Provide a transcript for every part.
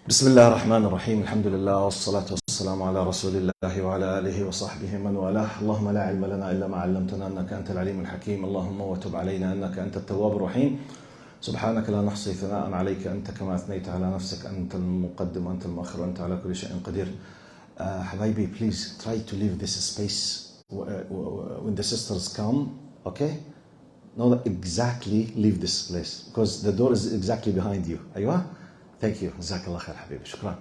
بسم الله الرحمن الرحيم الحمد لله والصلاة والسلام على رسول الله وعلى آله وصحبه من والاه. اللهم لا علم لنا إلا ما علمتنا إنك أنت العليم الحكيم. اللهم وتب علينا إنك أنت التواب الرحيم. سبحانك لا نحصي ثناء عليك أنت كما أثنيت على نفسك. أنت المقدم وأنت المؤخر وأنت على كل شيء قدير. حبايبي, please try to leave this space when the sisters come, okay? No, exactly leave this place because the door is exactly behind you. أيوة? Thank you. Jazakallah khair, Habibi. Shukran.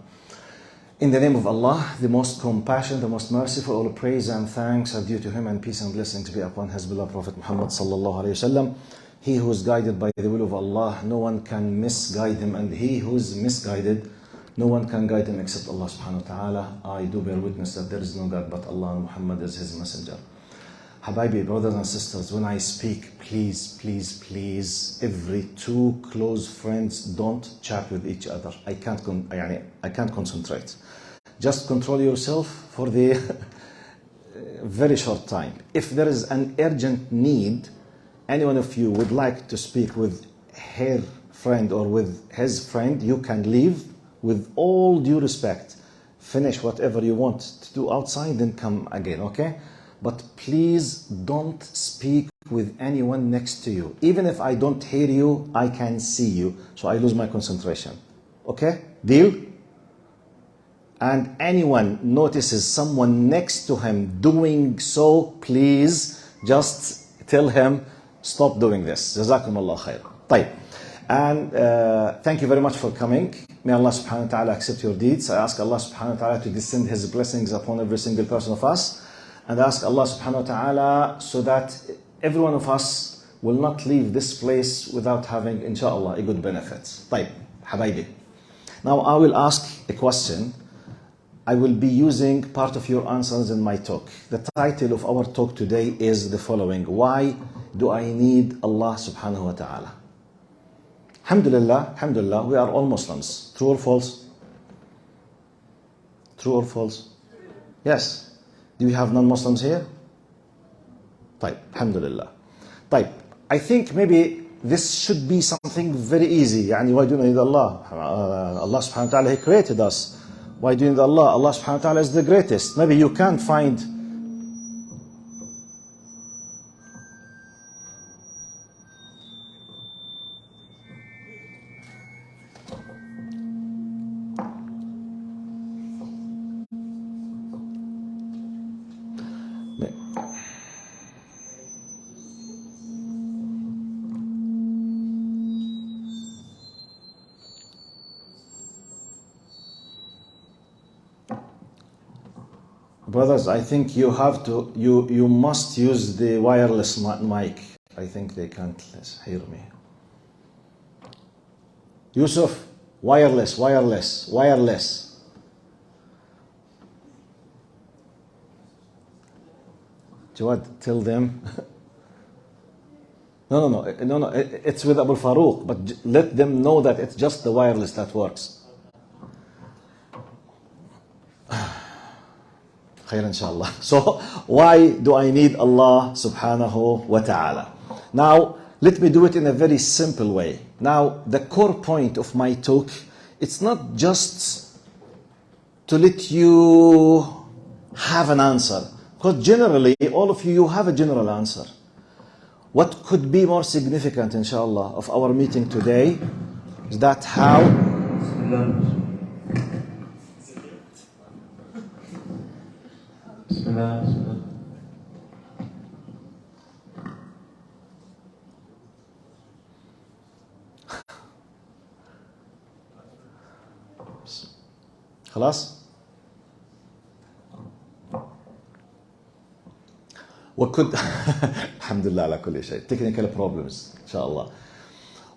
In the name of Allah, the most compassionate, the most merciful, all praise and thanks are due to Him, and peace and blessings be upon His beloved Prophet Muhammad sallallahu alayhi wasallam. He who is guided by the will of Allah, no one can misguide him, and he who is misguided, no one can guide him except Allah subhanahu wa ta'ala. I do bear witness that there is no God but Allah, and Muhammad is His messenger. Habibi, brothers and sisters, when I speak, please, every two close friends don't chat with each other. I can't concentrate. Just control yourself for the very short time. If there is an urgent need, any one of you would like to speak with her friend or with his friend, you can leave with all due respect. Finish whatever you want to do outside, then come again, okay? But please don't speak with anyone next to you. Even if I don't hear you, I can see you, so I lose my concentration. Okay? Deal? And anyone notices someone next to him doing so, please just tell him, stop doing this. Jazakum Allah khair. طيب. And thank you very much for coming. May Allah subhanahu wa ta'ala accept your deeds. I ask Allah subhanahu wa ta'ala to descend His blessings upon every single person of us. And ask Allah subhanahu wa ta'ala so that every one of us will not leave this place without having, inshallah, a good benefit. طيب, حبايبي. Now I will ask a question. I will be using part of your answers in my talk. The title of our talk today is the following: Why do I need Allah subhanahu wa ta'ala? Alhamdulillah, we are all Muslims. True or false? True or false? Yes. Do we have non-Muslims here? طيب, alhamdulillah. طيب, I think maybe this should be something very easy. يعني, why do you need Allah? Allah subhanahu wa ta'ala, He created us. Why do you need Allah? Allah subhanahu wa ta'ala is the greatest. Maybe you can't find... Brothers, I think you have to, you must use the wireless mic. I think they can't hear me. Yusuf, wireless. Jawad, tell them. No, it's with Abu Farouk, but let them know that it's just the wireless that works. Inshallah. So why do I need Allah subhanahu wa ta'ala? Now let me do it in a very simple way. Now the core point of my talk, it's not just to let you have an answer, because generally all of you have a general answer. What could be more significant, inshallah, of our meeting today is that how خلاص. What could alhamdulillah ala kulli shay, technical problems, inshallah.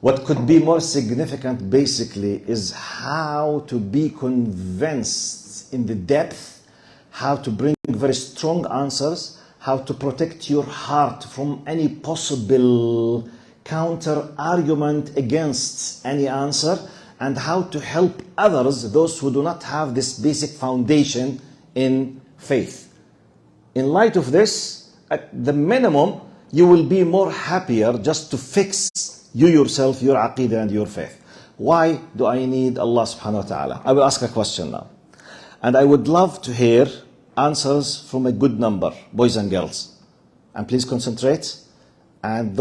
What could be more significant basically is how to be convinced in the depth, how to bring very strong answers, how to protect your heart from any possible counter argument against any answer, and how to help others, those who do not have this basic foundation in faith. In light of this, at the minimum, you will be more happier just to fix you yourself, your aqeedah and your faith. Why do I need Allah subhanahu wa ta'ala? I will ask a question now. And I would love to hear answers from a good number, boys and girls. And please concentrate. And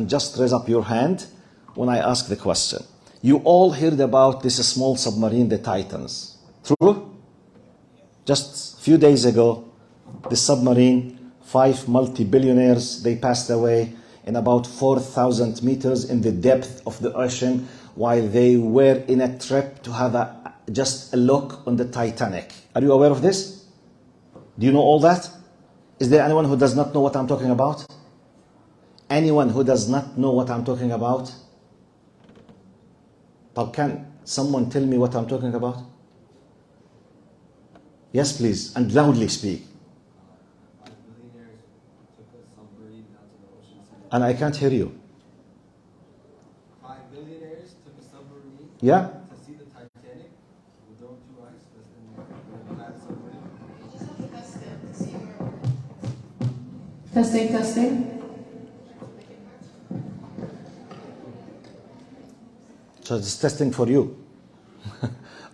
just raise up your hand when I ask the question. You all heard about this small submarine, the Titans. True? Just a few days ago, the submarine, 5 multi-billionaires, they passed away in about 4,000 meters in the depth of the ocean while they were in a trip to have just a look on the Titanic. Are you aware of this? Do you know all that? Is there anyone who does not know what I'm talking about? Anyone who does not know what I'm talking about? But can someone tell me what I'm talking about? Yes, please, and loudly speak. And I can't hear you. 5 billionaires took a submarine Yeah? to see the Titanic with their own 2 eyes. Testing, testing. So it's testing for you.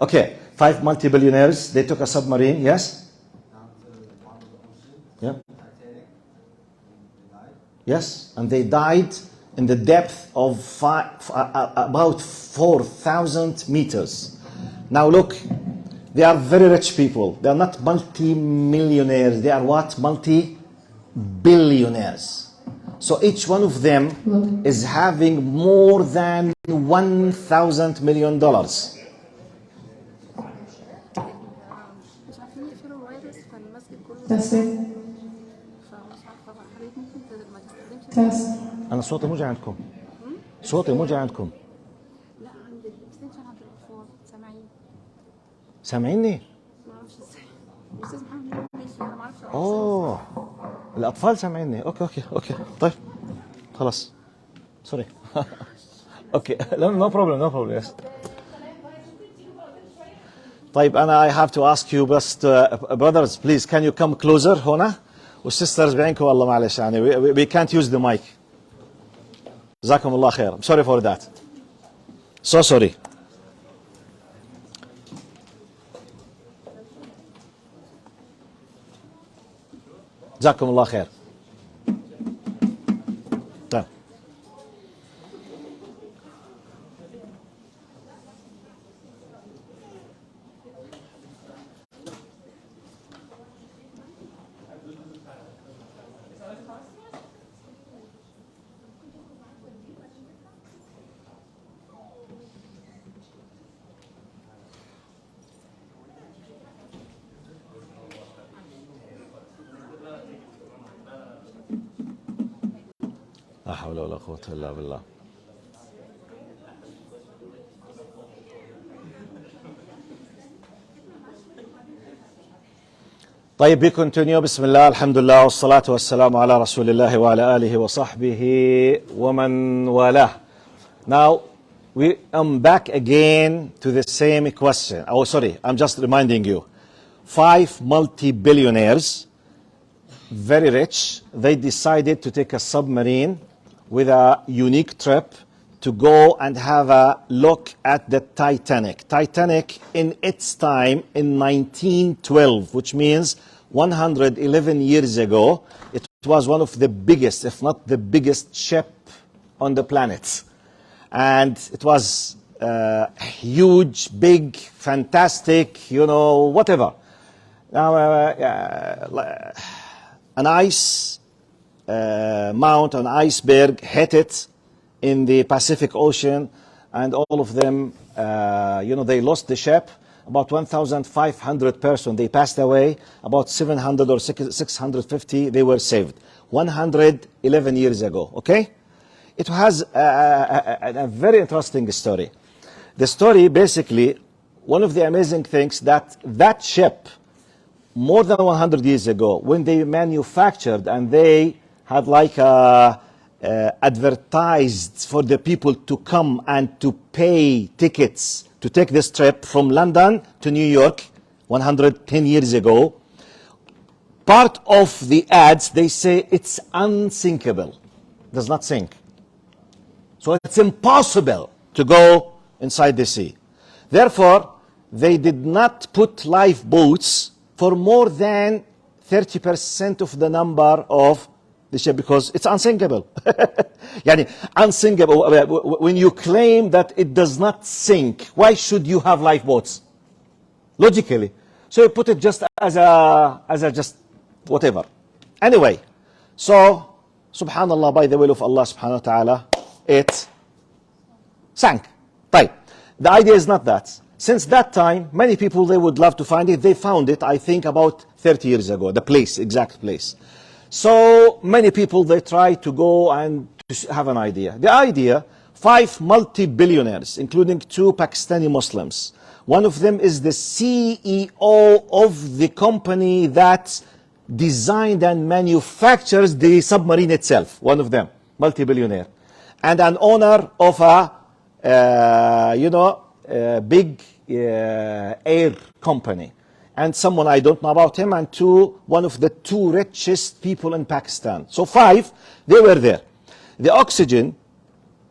Okay, 5 multi-billionaires, they took a submarine, yes? Down to the bottom of the ocean. Yeah. The Titanic. And they died. Yes, and they died in the depth of about 4,000 meters. Now look, they are very rich people. They are not multi-millionaires. They are what? Multi-billionaires. So each one of them is having more than $1,000 million. مش عارفين يقفلوا الوايرلس فالمسجد كله Testing, فمش عارفه بقى حضرتك ممكن ما تستخدمش test. أنا صوتي مو جاي عندكم. صوتي مو جاي عندكم. لا عند الاكستنشن عند الاطفال سامعين سامعيني؟ ما اعرفش ازاي الاستاذ محمد ماشي انا ما اعرفش أوه الأطفال سامعيني. أوكي طيب خلاص. سوري. Okay, no problem, yes. طيب أنا I have to ask you best brothers please can you come closer هنا والsisters بعينكم والله معلش يعني we can't use the mic. جزاكم الله خير. I'm sorry for that. So sorry. جزاكم الله خير. طيب. لا حول ولا قوة إلا بالله. طيب we continue. بسم الله الحمد لله والصلاة والسلام على رسول الله وعلى آله وصحبه ومن والاه. Now we am back again to the same question. Oh sorry, I'm just reminding you. 5 multi-billionaires, very rich, they decided to take a submarine with a unique trip to go and have a look at the Titanic. Titanic in its time in 1912, which means 111 years ago, it was one of the biggest, if not the biggest ship on the planet. And it was huge, big, fantastic, you know, whatever. Now, an ice mount, an iceberg hit it in the Pacific Ocean, and all of them, you know, they lost the ship. About 1,500 persons, they passed away. About 700 or 650, they were saved. 111 years ago, okay? It has a very interesting story. The story, basically, one of the amazing things that ship, more than 100 years ago, when they manufactured and they had like advertised for the people to come and to pay tickets to take this trip from London to New York 110 years ago, part of the ads, they say it's unsinkable, does not sink. So it's impossible to go inside the sea. Therefore, they did not put lifeboats for more than 30% of the number of the ship because it's unsinkable. Yani, unsinkable. When you claim that it does not sink, why should you have lifeboats? Logically. So you put it just as a just whatever. Anyway, so subhanallah, by the will of Allah subhanahu wa ta'ala, it sank. Right. The idea is not that. Since that time, many people, they would love to find it. They found it, I think, about 30 years ago, the place, exact place. So many people, they try to go and to have an idea. The idea, 5 multi-billionaires, including 2 Pakistani Muslims. One of them is the CEO of the company that designed and manufactures the submarine itself. One of them, multi-billionaire. And an owner of a, big air company. And someone I don't know about him, and one of the 2 richest people in Pakistan. So 5, they were there. The oxygen,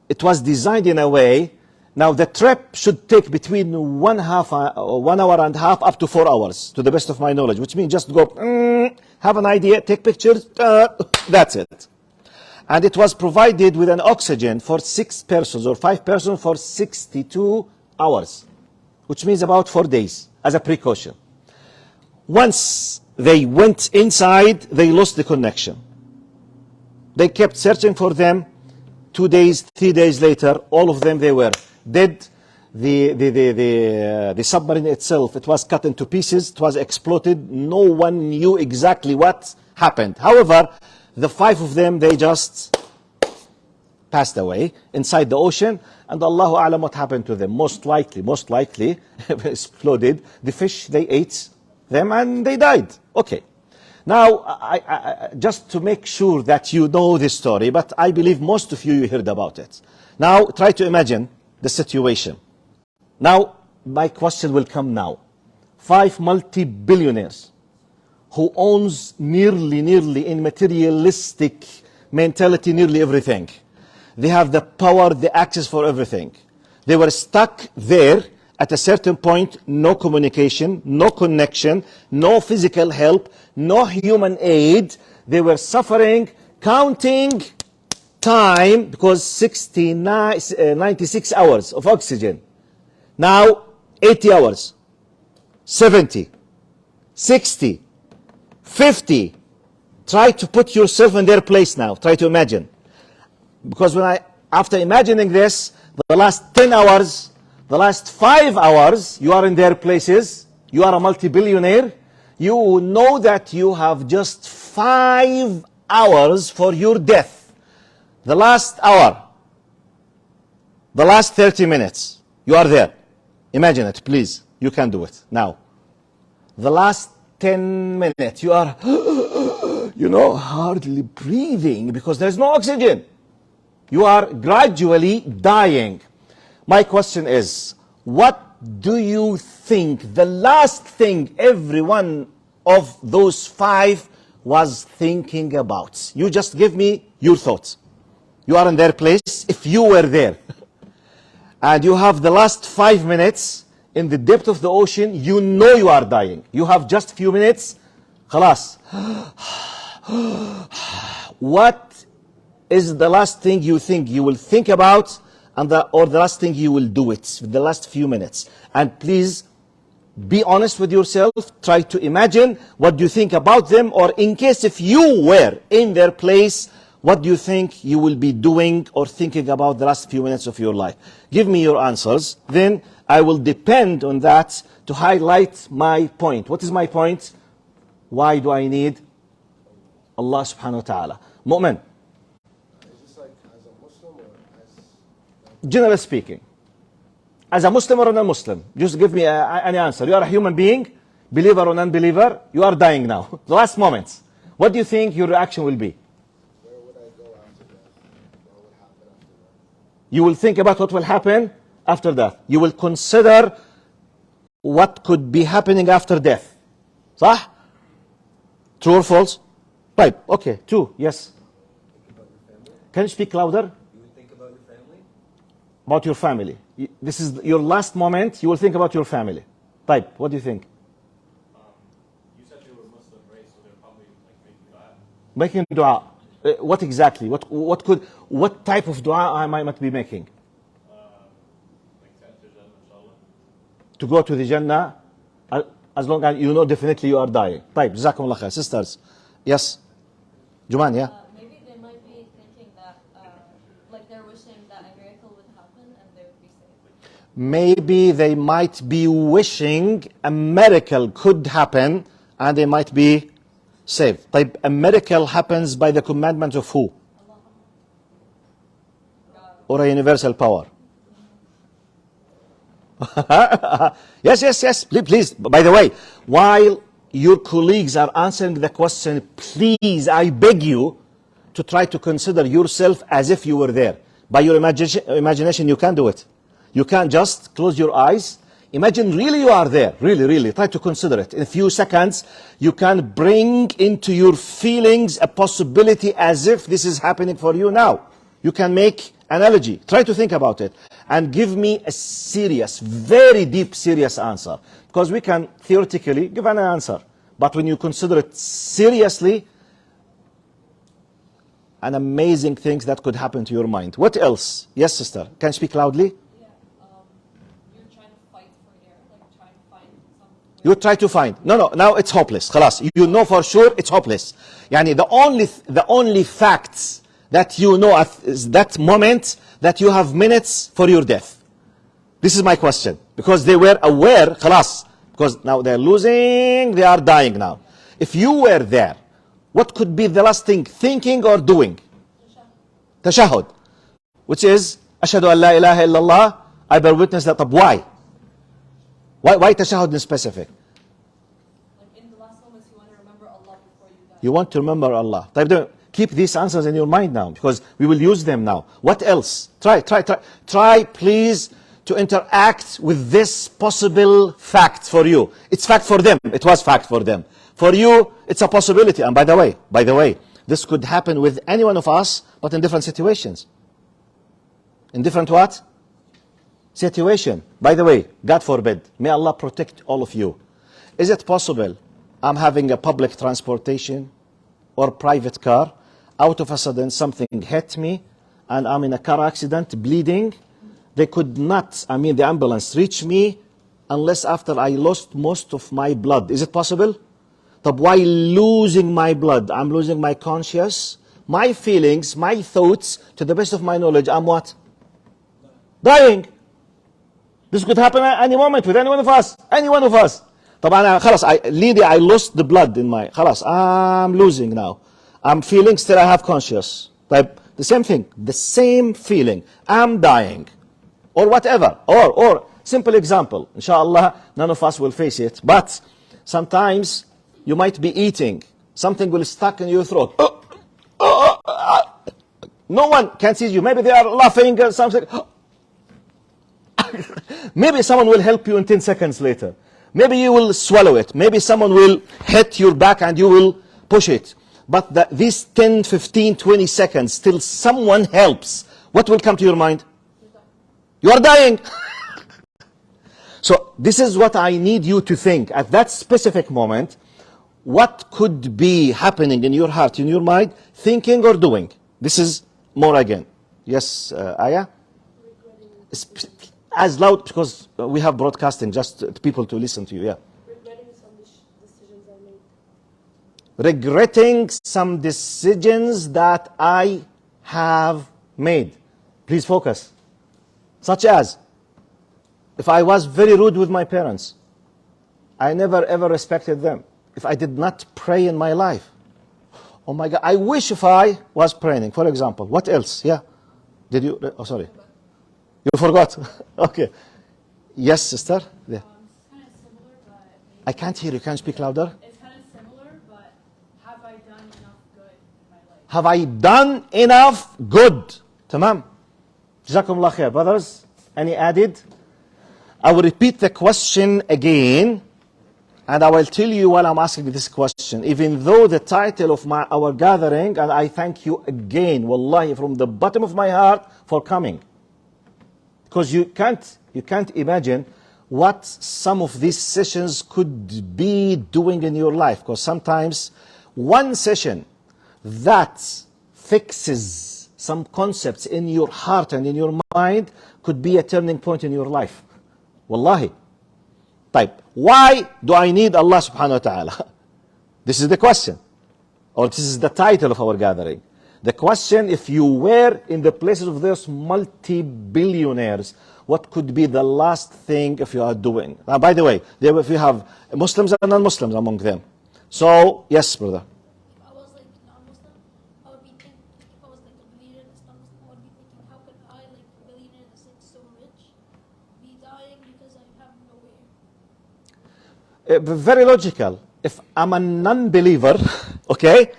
it was designed in a way, now the trip should take between 1 hour and a half up to 4 hours, to the best of my knowledge, which means just go, have an idea, take pictures, that's it. And it was provided with an oxygen for 6 persons or 5 persons for 62 hours, which means about 4 days as a precaution. Once they went inside, they lost the connection. They kept searching for them. 2 days, 3 days later, all of them, they were dead. The submarine itself, it was cut into pieces. It was exploded. No one knew exactly what happened. However, the 5 of them, they just passed away inside the ocean. And Allahu A'lam what happened to them. Most likely, exploded. The fish, they ate them and they died. Okay. Now, I just to make sure that you know this story, but I believe most of you heard about it. Now, try to imagine the situation. Now, my question will come now. 5 multi-billionaires who owns nearly in materialistic mentality, nearly everything. They have the power, the access for everything. They were stuck there. At a certain point, no communication, no connection, no physical help, no human aid. They were suffering, counting time, because 96 hours of oxygen. Now, 80 hours, 70, 60, 50. Try to put yourself in their place now. Try to imagine. Because after imagining this, the last 10 hours, the last 5 hours, you are in their places, you are a multi-billionaire, you know that you have just 5 hours for your death. The last hour, the last 30 minutes, you are there. Imagine it, please. You can do it now. The last 10 minutes, you are, hardly breathing because there's no oxygen. You are gradually dying. My question is, what do you think the last thing every one of those 5 was thinking about? You just give me your thoughts. You are in their place. If you were there and you have the last 5 minutes in the depth of the ocean, you know you are dying. You have just a few minutes. Khalas. What is the last thing you think you will think about? Or the last thing you will do it, the last few minutes. And please be honest with yourself. Try to imagine what do you think about them, or in case if you were in their place, what do you think you will be doing or thinking about the last few minutes of your life? Give me your answers. Then I will depend on that to highlight my point. What is my point? Why do I need Allah subhanahu wa ta'ala? Mu'min. Generally speaking, as a Muslim or a non-Muslim, just give me any answer. You are a human being, believer or non-believer, you are dying now. The last moments. What do you think your reaction will be? Where would I go after death? What would happen after that? You will think about what will happen after that. You will consider what could be happening after death. صح? True or false? Right, okay, true, yes. Think about your family? Can you speak louder? You would think about your family? About your family. this is your last moment, you will think about your family. طيب, what do you think? You said they were Muslim race, so they're probably like making dua. Making dua. What exactly? What type of dua I might be making? Like to Jannah, inshallah. To go to the Jannah, as long as you know definitely you are dying. طيب, جزاكم الله خير. Sisters, yes? Juman, yeah? Maybe they might be thinking that, like they're wishing that a miracle would happen and they would be saved. Maybe they might be wishing a miracle could happen and they might be saved. طيب, a miracle happens by the commandment of who? Or a universal power? Yes. Please. By the way, while your colleagues are answering the question, please, I beg you to try to consider yourself as if you were there. By your imagination, you can do it. You can just close your eyes. Imagine really you are there. Really. Try to consider it. In a few seconds, you can bring into your feelings a possibility as if this is happening for you now. You can make analogy. Try to think about it. And give me a serious, very deep, serious answer. Because we can theoretically give an answer. But when you consider it seriously, an amazing things that could happen to your mind. What else? Yes, sister. Can you speak loudly? Yeah, you're trying to fight for air, like trying to find something. You try to find. No, now it's hopeless. خلاص. You know for sure it's hopeless. Yani the only facts that you know at that moment that you have minutes for your death. This is my question. Because they were aware, خلاص. Because now they're losing, they are dying now. If you were there, what could be the last thing, thinking or doing? Tashahud. Which is, أشهد أن لا إله إلا الله, I bear witness that. Why? Why tashahud in specific? Like in the last moments, you want to remember Allah before you die. You want to remember Allah. طيب, keep these answers in your mind now, because we will use them now. What else? Try, please, to interact with this possible fact for you. It's fact for them. It was fact for them. For you, it's a possibility. And by the way, this could happen with any one of us, but in different situations. In different what? Situation. By the way, God forbid, may Allah protect all of you. Is it possible I'm having a public transportation or private car, out of a sudden something hit me, and I'm in a car accident, bleeding? They could not, the ambulance, reach me unless after I lost most of my blood. Is it possible? But while losing my blood, I'm losing my conscience, my feelings, my thoughts, to the best of my knowledge, I'm what? Dying. This could happen at any moment with any one of us. Any one of us. طبعا خلاص, I lost the blood in my, خلاص, I'm losing now. I'm feeling still I have conscience. The same thing, the same feeling. I'm dying. Or whatever. Or simple example. Inshallah, none of us will face it. But sometimes you might be eating. Something will stuck in your throat. No one can see you. Maybe they are laughing or something. Maybe someone will help you in 10 seconds later. Maybe you will swallow it. Maybe someone will hit your back and you will push it. But these 10, 15, 20 seconds, till someone helps, what will come to your mind? You are dying. So this is what I need you to think. At that specific moment, what could be happening in your heart, in your mind, thinking or doing? This is more again. Yes, Aya? As loud, because we have broadcasting, just people to listen to you, yeah. Regretting some decisions I made. Regretting some decisions that I have made. Please focus. Such as, if I was very rude with my parents, I never ever respected them. If I did not pray in my life, oh my God, I wish if I was praying, for example. What else? Yeah. Did you? Oh, sorry. You forgot. Okay. Yes, sister. Yeah. It's kind of similar, but I can't hear you. Can you speak louder? it's kind of similar, but have I done enough good in my life? Have I done enough good? Tamam. Jazakumullah khair. Brothers, any added? I will repeat the question again, and I will tell you while I'm asking this question, even though the title of our gathering, and I thank you again, wallahi, from the bottom of my heart for coming. Because you can't imagine what some of these sessions could be doing in your life. Because sometimes one session that fixes some concepts in your heart and in your mind could be a turning point in your life. Wallahi. طيب, why do I need Allah subhanahu wa ta'ala? This is the question. Or this is the title of our gathering. The question, if you were in the places of those multi-billionaires, what could be the last thing if you are doing? Now, by the way, if you have Muslims and non-Muslims among them. So, yes, brother. If I was like non-Muslim, I would be thinking, if I was like a billionaire that's non-Muslim, I would be thinking, how could I, like a billionaire that's like so rich, be dying because I have no way? Very logical. If I'm a non-believer, okay,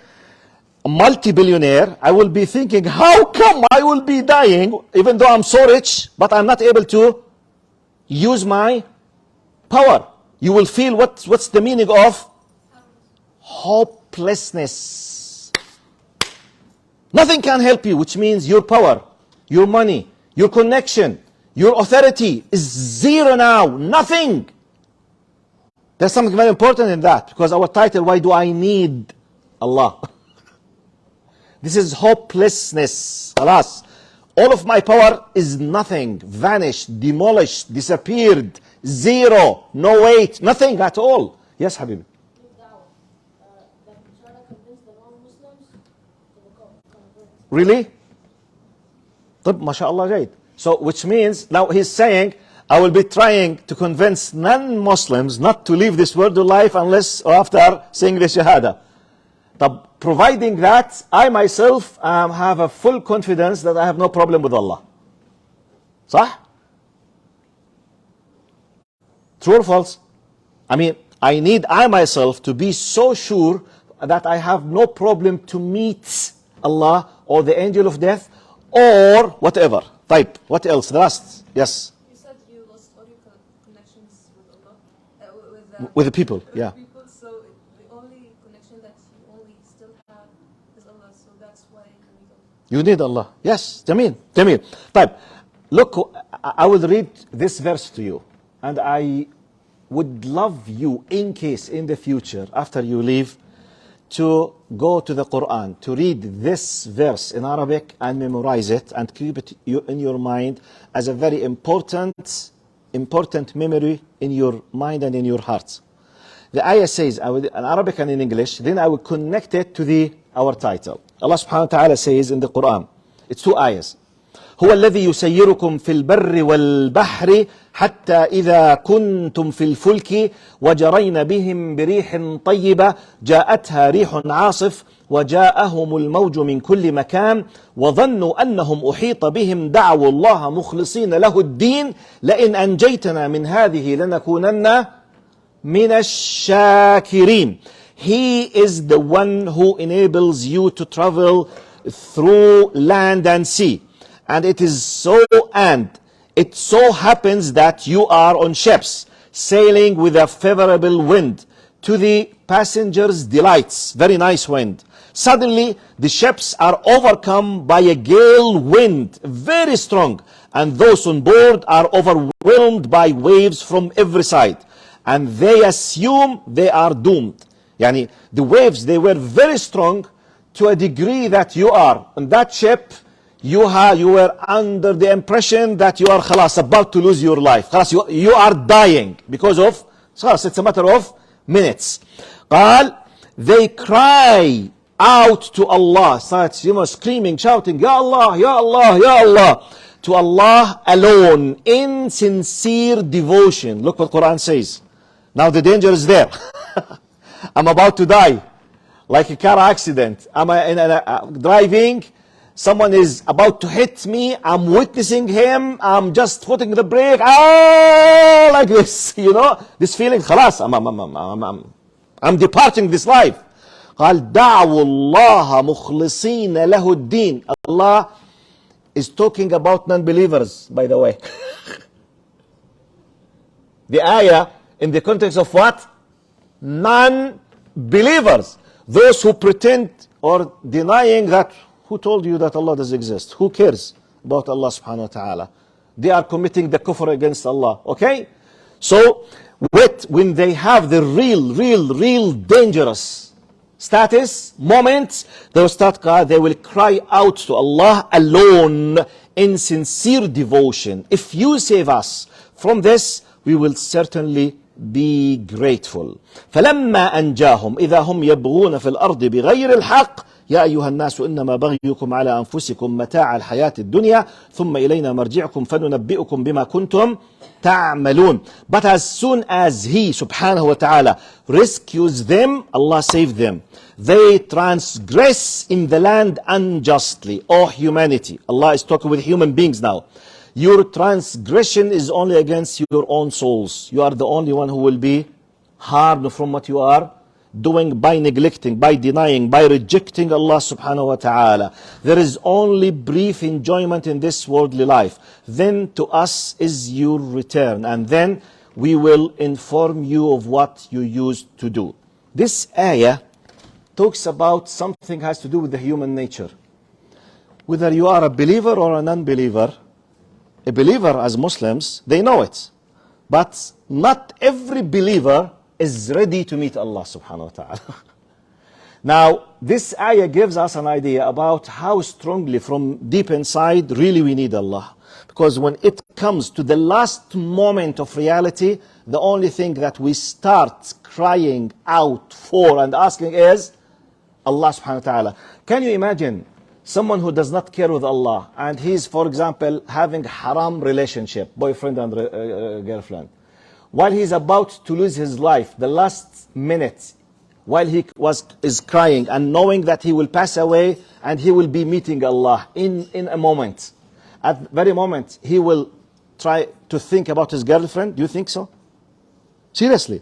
a multi-billionaire, I will be thinking, how come I will be dying even though I'm so rich, but I'm not able to use my power? You will feel what's the meaning of hopelessness. Nothing can help you, which means your power, your money, your connection, your authority is zero now. Nothing. There's something very important in that, because our title, why do I need Allah? This is hopelessness. Alas, all of my power is nothing, vanished, demolished, disappeared, zero, no weight, nothing at all. Yes, Habibi. That try to convince the non-Muslims to convert. Really? طب ما شاء الله جيد. So which means now he's saying, I will be trying to convince non-Muslims not to leave this world of life unless or after saying the Shahada. طب providing that, I myself have a full confidence that I have no problem with Allah. صح? True or false? I mean, I need I myself to be so sure that I have no problem to meet Allah or the angel of death or whatever. Type. What else? The last. Yes. You said you lost all your connections with Allah, With the people. with Yeah. people. So the only connection that you only still have is Allah. So that's why you need Allah. You need Allah. Yes. Jameel. Jameel. Type. Look, I will read this verse to you. And I would love you, in case in the future, after you leave, to go to the Quran, to read this verse in Arabic and memorize it and keep it in your mind as a very important memory in your mind and in your heart. The ayah says, in Arabic and in English, then I will connect it to our title. Allah subhanahu wa ta'ala says in the Quran, it's two ayahs. هو الذي يسيركم في البر والبحر حتى إذا كنتم في الفلك وجرين بهم بريح طيبة جاءتها ريح عاصف وجاءهم الموج من كل مكان وظنوا أنهم أحيط بهم دعوا الله مخلصين له الدين لئن أنجيتنا من هذه لنكونن من الشاكرين. He is the one who enables you to travel through land and sea. And it so happens that you are on ships, sailing with a favorable wind, to the passengers' delights. Very nice wind. Suddenly, the ships are overcome by a gale wind, very strong, and those on board are overwhelmed by waves from every side. And they assume they are doomed. Yani, the waves, they were very strong to a degree that you are on that ship. You were under the impression that you are khalas, about to lose your life. Khalas, you are dying because of, khalas, it's a matter of minutes. قال, they cry out to Allah, start screaming, shouting, Ya Allah, Ya Allah, Ya Allah, to Allah alone, in sincere devotion. Look what Quran says. Now the danger is there. I'm about to die, like a car accident. I'm driving. Someone is about to hit me. I'm witnessing him. I'm just putting the brake. Like this, this feeling. خلاص, I'm departing this life. قال دعوا الله مخلصين له الدين. Allah is talking about non-believers, by the way. The ayah in the context of what? Non-believers. Those who pretend or denying that. Who told you that Allah does exist? Who cares about Allah subhanahu wa ta'ala? They are committing the kufr against Allah. Okay? So, when they have the real dangerous status, moments, they will cry out to Allah alone in sincere devotion. If you save us from this, we will certainly be grateful. فلما أنجاهم إذا هم يبغون في الأرض بغير الحق يا أيها الناس إنما بغيكم على أنفسكم متاع الحياة الدنيا ثم إلينا مرجعكم فننبئكم بما كنتم تعملون. But as soon as He subhanahu wa ta'ala rescues them, Allah saves them. They transgress in the land unjustly. O humanity, Allah is talking with human beings now. Your transgression is only against your own souls. You are the only one who will be harmed from what you are doing by neglecting, by denying, by rejecting Allah subhanahu wa ta'ala. There is only brief enjoyment in this worldly life. Then to us is your return, and then we will inform you of what you used to do. This ayah talks about something has to do with the human nature. Whether you are a believer or a non-believer, a believer as Muslims, they know it. But not every believer is ready to meet Allah subhanahu wa ta'ala. Now, this ayah gives us an idea about how strongly from deep inside really we need Allah. Because when it comes to the last moment of reality, the only thing that we start crying out for and asking is Allah subhanahu wa ta'ala. Can you imagine someone who does not care with Allah and he's, for example, having haram relationship, boyfriend and girlfriend, while he's about to lose his life, the last minute, while he is crying and knowing that he will pass away and he will be meeting Allah in a moment. At the very moment, he will try to think about his girlfriend. Do you think so? Seriously.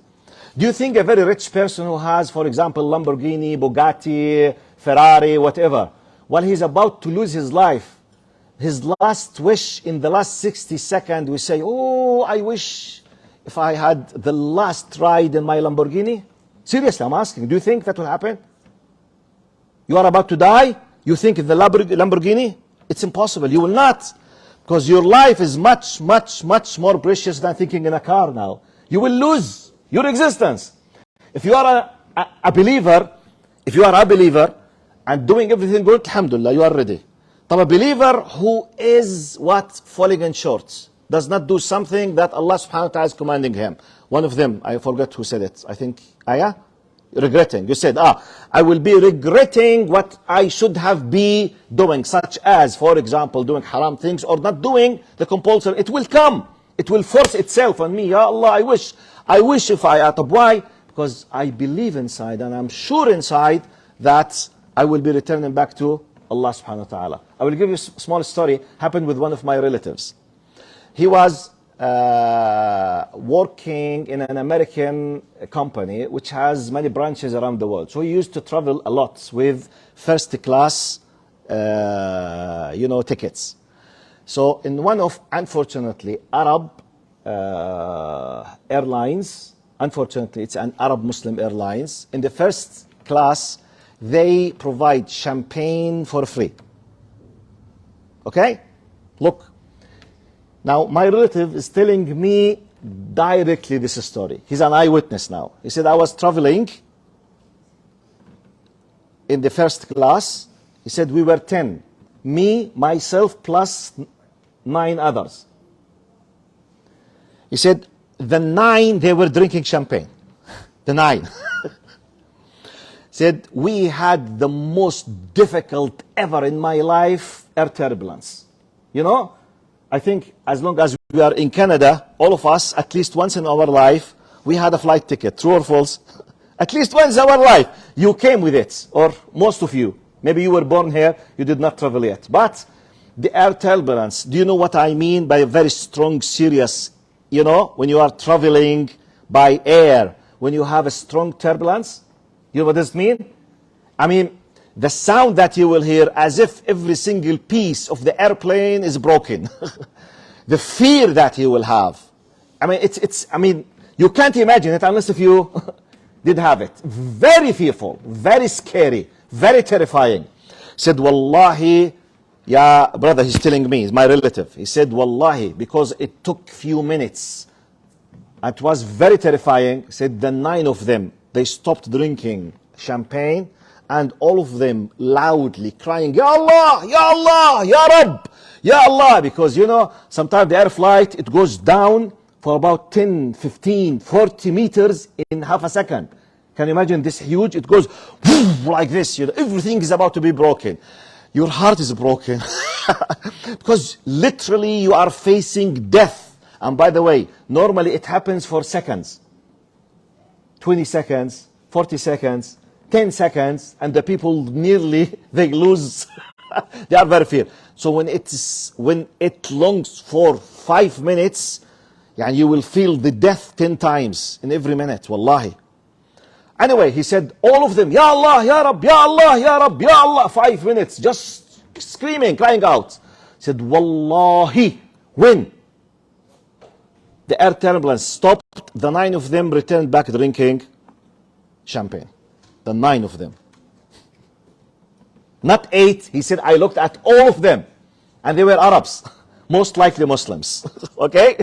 Do you think a very rich person who has, for example, Lamborghini, Bugatti, Ferrari, whatever, while he's about to lose his life, his last wish in the last 60 seconds, we say, oh, I wish if I had the last ride in my Lamborghini? Seriously, I'm asking, do you think that will happen? You are about to die, you think in the Lamborghini? It's impossible, you will not. Because your life is much more precious than thinking in a car now. You will lose your existence. If you are a believer, and doing everything good, alhamdulillah, you are ready. But a believer who is falling in short, does not do something that Allah subhanahu wa ta'ala is commanding him. One of them, I forgot who said it. I think, Ayah? Regretting. You said, I will be regretting what I should have been doing, such as, for example, doing haram things or not doing the compulsory. It will come. It will force itself on me. Ya Allah, I wish if I atab. Why? Because I believe inside and I'm sure inside that I will be returning back to Allah subhanahu wa ta'ala. I will give you a small story. Happened with one of my relatives. He was working in an American company which has many branches around the world. So he used to travel a lot with first class, tickets. So in one of, unfortunately, Arab airlines, unfortunately it's an Arab Muslim airlines, in the first class they provide champagne for free. Okay? Look. Now, my relative is telling me directly this story. He's an eyewitness now. He said, I was traveling in the first class. He said, we were 10. Me, myself, plus 9 others. He said, the 9, they were drinking champagne. The 9. Said, we had the most difficult ever in my life, air turbulence. You know? I think as long as we are in Canada, all of us, at least once in our life, we had a flight ticket. True or false? At least once in our life, you came with it, or most of you. Maybe you were born here, you did not travel yet. But the air turbulence, do you know what I mean by a very strong, serious, when you are traveling by air, when you have a strong turbulence? You know what this means? I mean, the sound that you will hear as if every single piece of the airplane is broken. The fear that you will have. I mean, you can't imagine it unless if you did have it. Very fearful, very scary, very terrifying. Said, Wallahi, Yeah, brother, he's telling me, he's my relative. He said, Wallahi, because it took few minutes. It was very terrifying. He said the 9 of them, they stopped drinking champagne and all of them loudly crying, Ya Allah, Ya Allah, Ya Rabb, Ya Allah. Because, you know, sometimes the air flight, it goes down for about 10, 15, 40 meters in half a second. Can you imagine this huge? It goes like this. You know, everything is about to be broken. Your heart is broken. Because literally you are facing death. And by the way, normally it happens for seconds. 20 seconds, 40 seconds, 10 seconds, and the people nearly, they lose. They are very fear. So when it longs for 5 minutes, and you will feel the death 10 times in every minute, wallahi. Anyway, he said, all of them, Ya Allah, Ya Rabb, Ya Allah, Ya Rabb, Ya Allah, 5 minutes, just screaming, crying out. He said, Wallahi, when the air turbulence stopped, the 9 of them returned back drinking champagne. The 9 of them. Not 8. He said, I looked at all of them. And they were Arabs. Most likely Muslims. Okay?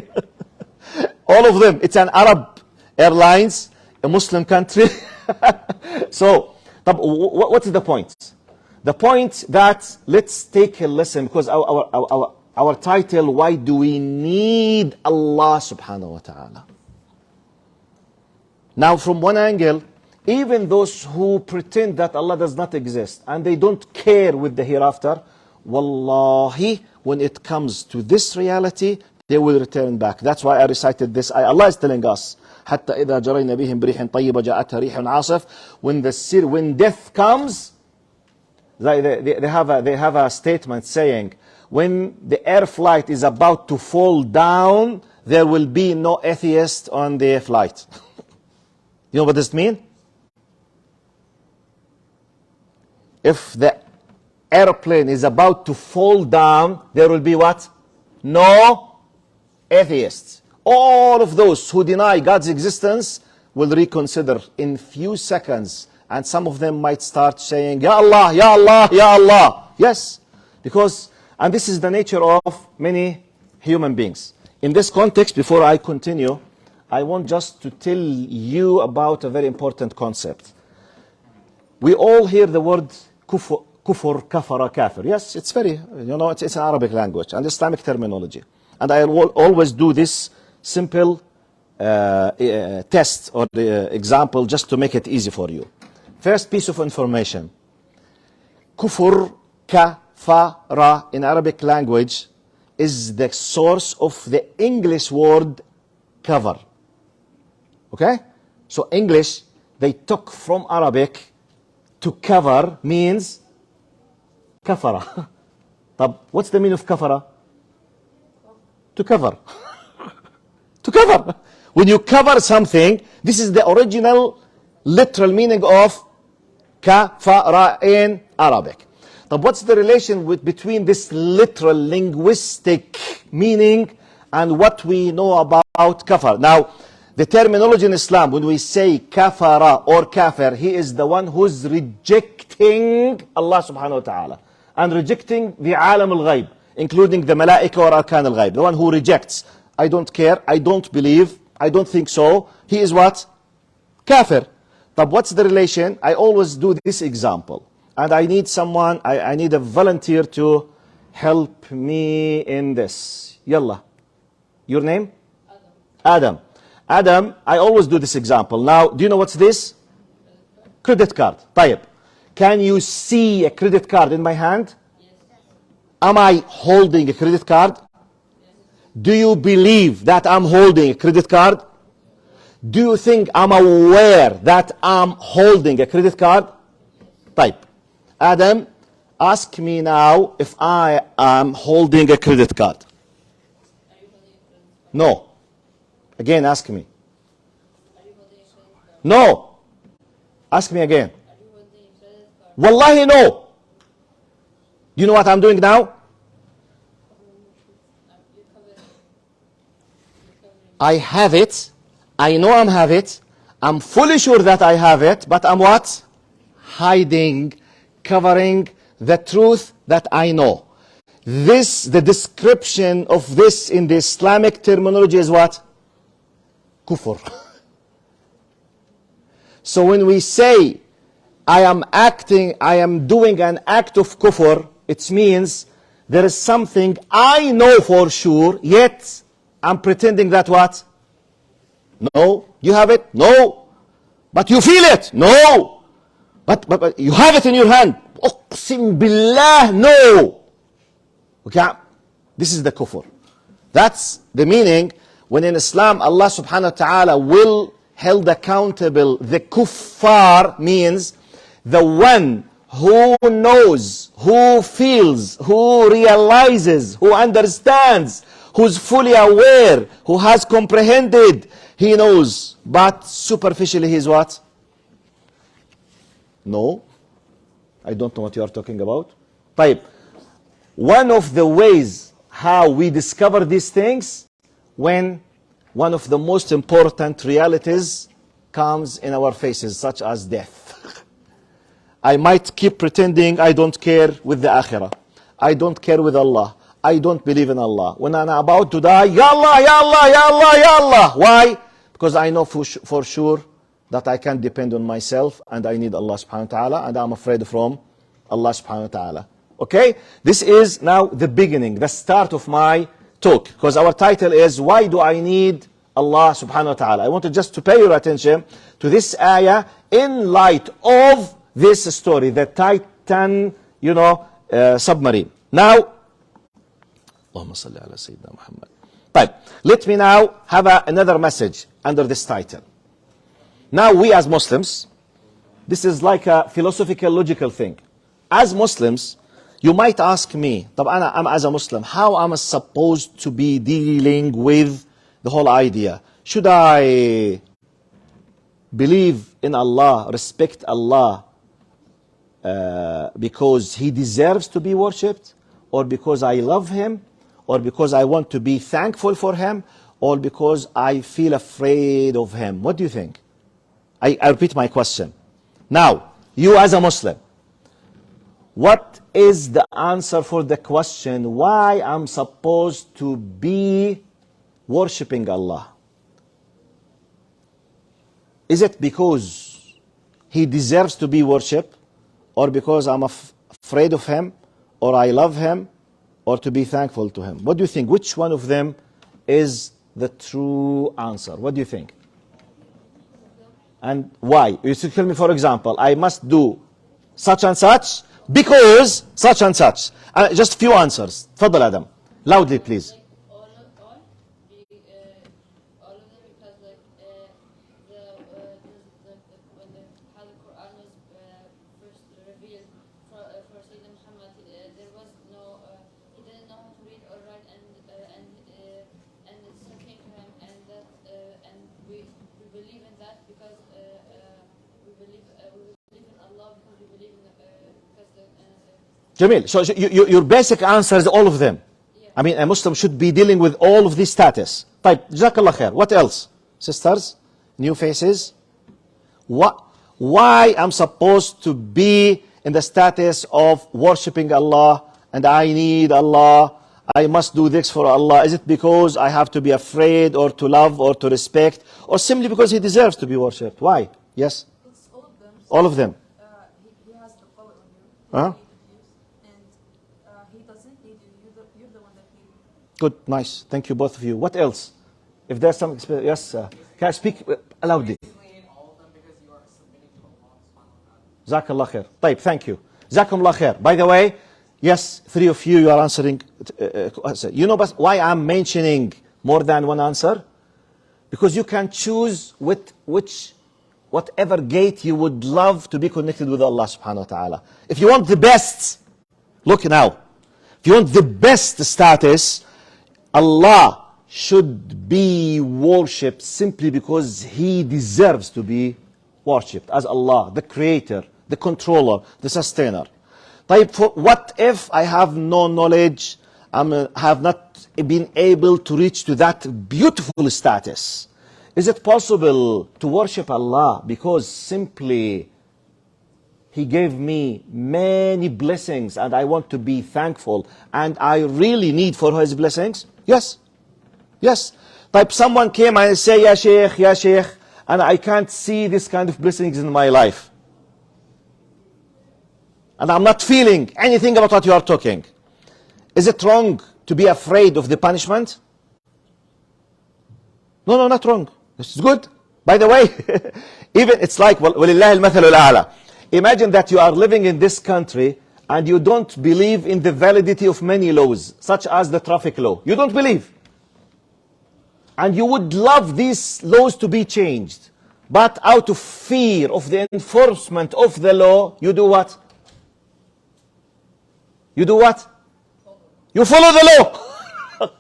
All of them. It's an Arab airlines, a Muslim country. So, what is the point? The point that let's take a lesson, because our title, why do we need Allah subhanahu wa ta'ala? Now, from one angle, even those who pretend that Allah does not exist and they don't care with the hereafter, wallahi, when it comes to this reality, they will return back. That's why I recited this. Allah is telling us, حتى إذا جرينا بهم بريح طيبة جاءتها ريح عاصف. When death comes, they have a statement saying, when the air flight is about to fall down, there will be no atheist on the flight. You know what this means? If the airplane is about to fall down, there will be what? No atheists. All of those who deny God's existence will reconsider in few seconds. And some of them might start saying, Ya Allah, Ya Allah, Ya Allah. Yes, because, and this is the nature of many human beings. In this context, before I continue, I want just to tell you about a very important concept. We all hear the word kufr, kafara, kafir. Yes, it's very, you know, it's an Arabic language and Islamic terminology. And I will always do this simple test or example just to make it easy for you. First piece of information. Kufr, kafara in Arabic language is the source of the English word cover. Okay? So English, they took from Arabic to cover means kafara. What's the meaning of kafara? To cover. To cover. When you cover something, this is the original literal meaning of kafara in Arabic. Now, what's the relation between this literal linguistic meaning and what we know about kafar? Now, the terminology in Islam, when we say kafara or kafir, he is the one who's rejecting Allah subhanahu wa ta'ala and rejecting the alam al-ghayb, including the malaika or arkan al-ghayb. The one who rejects, I don't care, I don't believe, I don't think so. He is what? Kafir. But what's the relation? I always do this example. And I need someone, I need a volunteer to help me in this. Yalla. Your name? Adam. Adam, I always do this example. Now, do you know what's this? Credit card. طيب. Can you see a credit card in my hand? Yes. Am I holding a credit card? Yes. Do you believe that I'm holding a credit card? Do you think I'm aware that I'm holding a credit card? Type. Adam, ask me now if I am holding a credit card. No. Again, ask me. No. Ask me again. Wallahi, no. You know what I'm doing now? I have it. I know I have it. I'm fully sure that I have it. But I'm what? Hiding, covering the truth that I know. the description of this in the Islamic terminology is what? Kufr. So when we say, I am doing an act of kufr, it means there is something I know for sure, yet I'm pretending that what? No. You have it? No. But you feel it? No. But you have it in your hand. Uqsim billah, no. Okay? This is the kufr. That's the meaning when in Islam Allah subhanahu wa ta'ala will held accountable the kuffar, means the one who knows, who feels, who realizes, who understands, who's fully aware, who has comprehended, he knows, but superficially he's what? No, I don't know what you are talking about. Type. One of the ways how we discover these things, when one of the most important realities comes in our faces, such as death. I might keep pretending I don't care with the akhirah. I don't care with Allah. I don't believe in Allah. When I'm about to die, Ya Allah, Ya Allah, Ya Allah, Ya Allah. Why? Because I know for sure that I can't depend on myself and I need Allah subhanahu wa ta'ala and I'm afraid from Allah subhanahu wa ta'ala. Okay? This is now the beginning, the start of my talk. Because our title is, why do I need Allah subhanahu wa ta'ala? I wanted just to pay your attention to this ayah in light of this story, the Titan, submarine. Now, Allahumma salli ala Sayyidina Muhammad. But let me now have another message under this title. Now we as Muslims, this is like a philosophical, logical thing. As Muslims, you might ask me, I'm as a Muslim, how am I supposed to be dealing with the whole idea? Should I believe in Allah, respect Allah, because He deserves to be worshipped, or because I love Him, or because I want to be thankful for Him, or because I feel afraid of Him? What do you think? I repeat my question. Now, you as a Muslim, what is the answer for the question why I'm supposed to be worshipping Allah? Is it because He deserves to be worshipped, or because I'm afraid of Him, or I love Him, or to be thankful to Him? What do you think? Which one of them is the true answer? What do you think? And why? You should tell me, for example, I must do such and such because such and such. Just few answers. Fadal Adam. Loudly, please. All of them, because how the Quran was first revealed for Sayyidina Muhammad, there was no, he didn't know how to read or write, and it's came to him, and we believe in that because we believe in Allah, because we believe in Jamil, so your basic answer is all of them. Yeah. I mean, a Muslim should be dealing with all of these status. Type, Jazakallah khair. What else? Sisters? New faces? Why I'm supposed to be in the status of worshipping Allah and I need Allah, I must do this for Allah? Is it because I have to be afraid or to love or to respect, or simply because He deserves to be worshipped? Why? Yes? It's all of them. All of them. He has the power on you. Huh? He doesn't need you. You're the one that needs him. Good, nice. Thank you, both of you. What else? If there's some experience, yes, can I speak loudly? Jazakallah khair. Taib, thank you. Jazakumullah khair. By the way, yes, three of you are answering. You know why I'm mentioning more than one answer? Because you can choose whatever gate you would love to be connected with Allah subhanahu wa ta'ala. If you want the best, look now. If you want the best status, Allah should be worshipped simply because He deserves to be worshipped as Allah, the creator, the controller, the sustainer. What if I have no knowledge, have not been able to reach to that beautiful status? Is it possible to worship Allah because simply He gave me many blessings and I want to be thankful and I really need for His blessings? Yes. Yes. Type someone came and say, Ya Sheikh, and I can't see this kind of blessings in my life. And I'm not feeling anything about what you are talking. Is it wrong to be afraid of the punishment? No, not wrong. This is good. By the way, even it's like, وَلِلَّهِ الْمَثَلُ الْأَعْلَى. Imagine that you are living in this country and you don't believe in the validity of many laws, such as the traffic law. You don't believe. And you would love these laws to be changed. But out of fear of the enforcement of the law, you do what? You do what? You follow the law.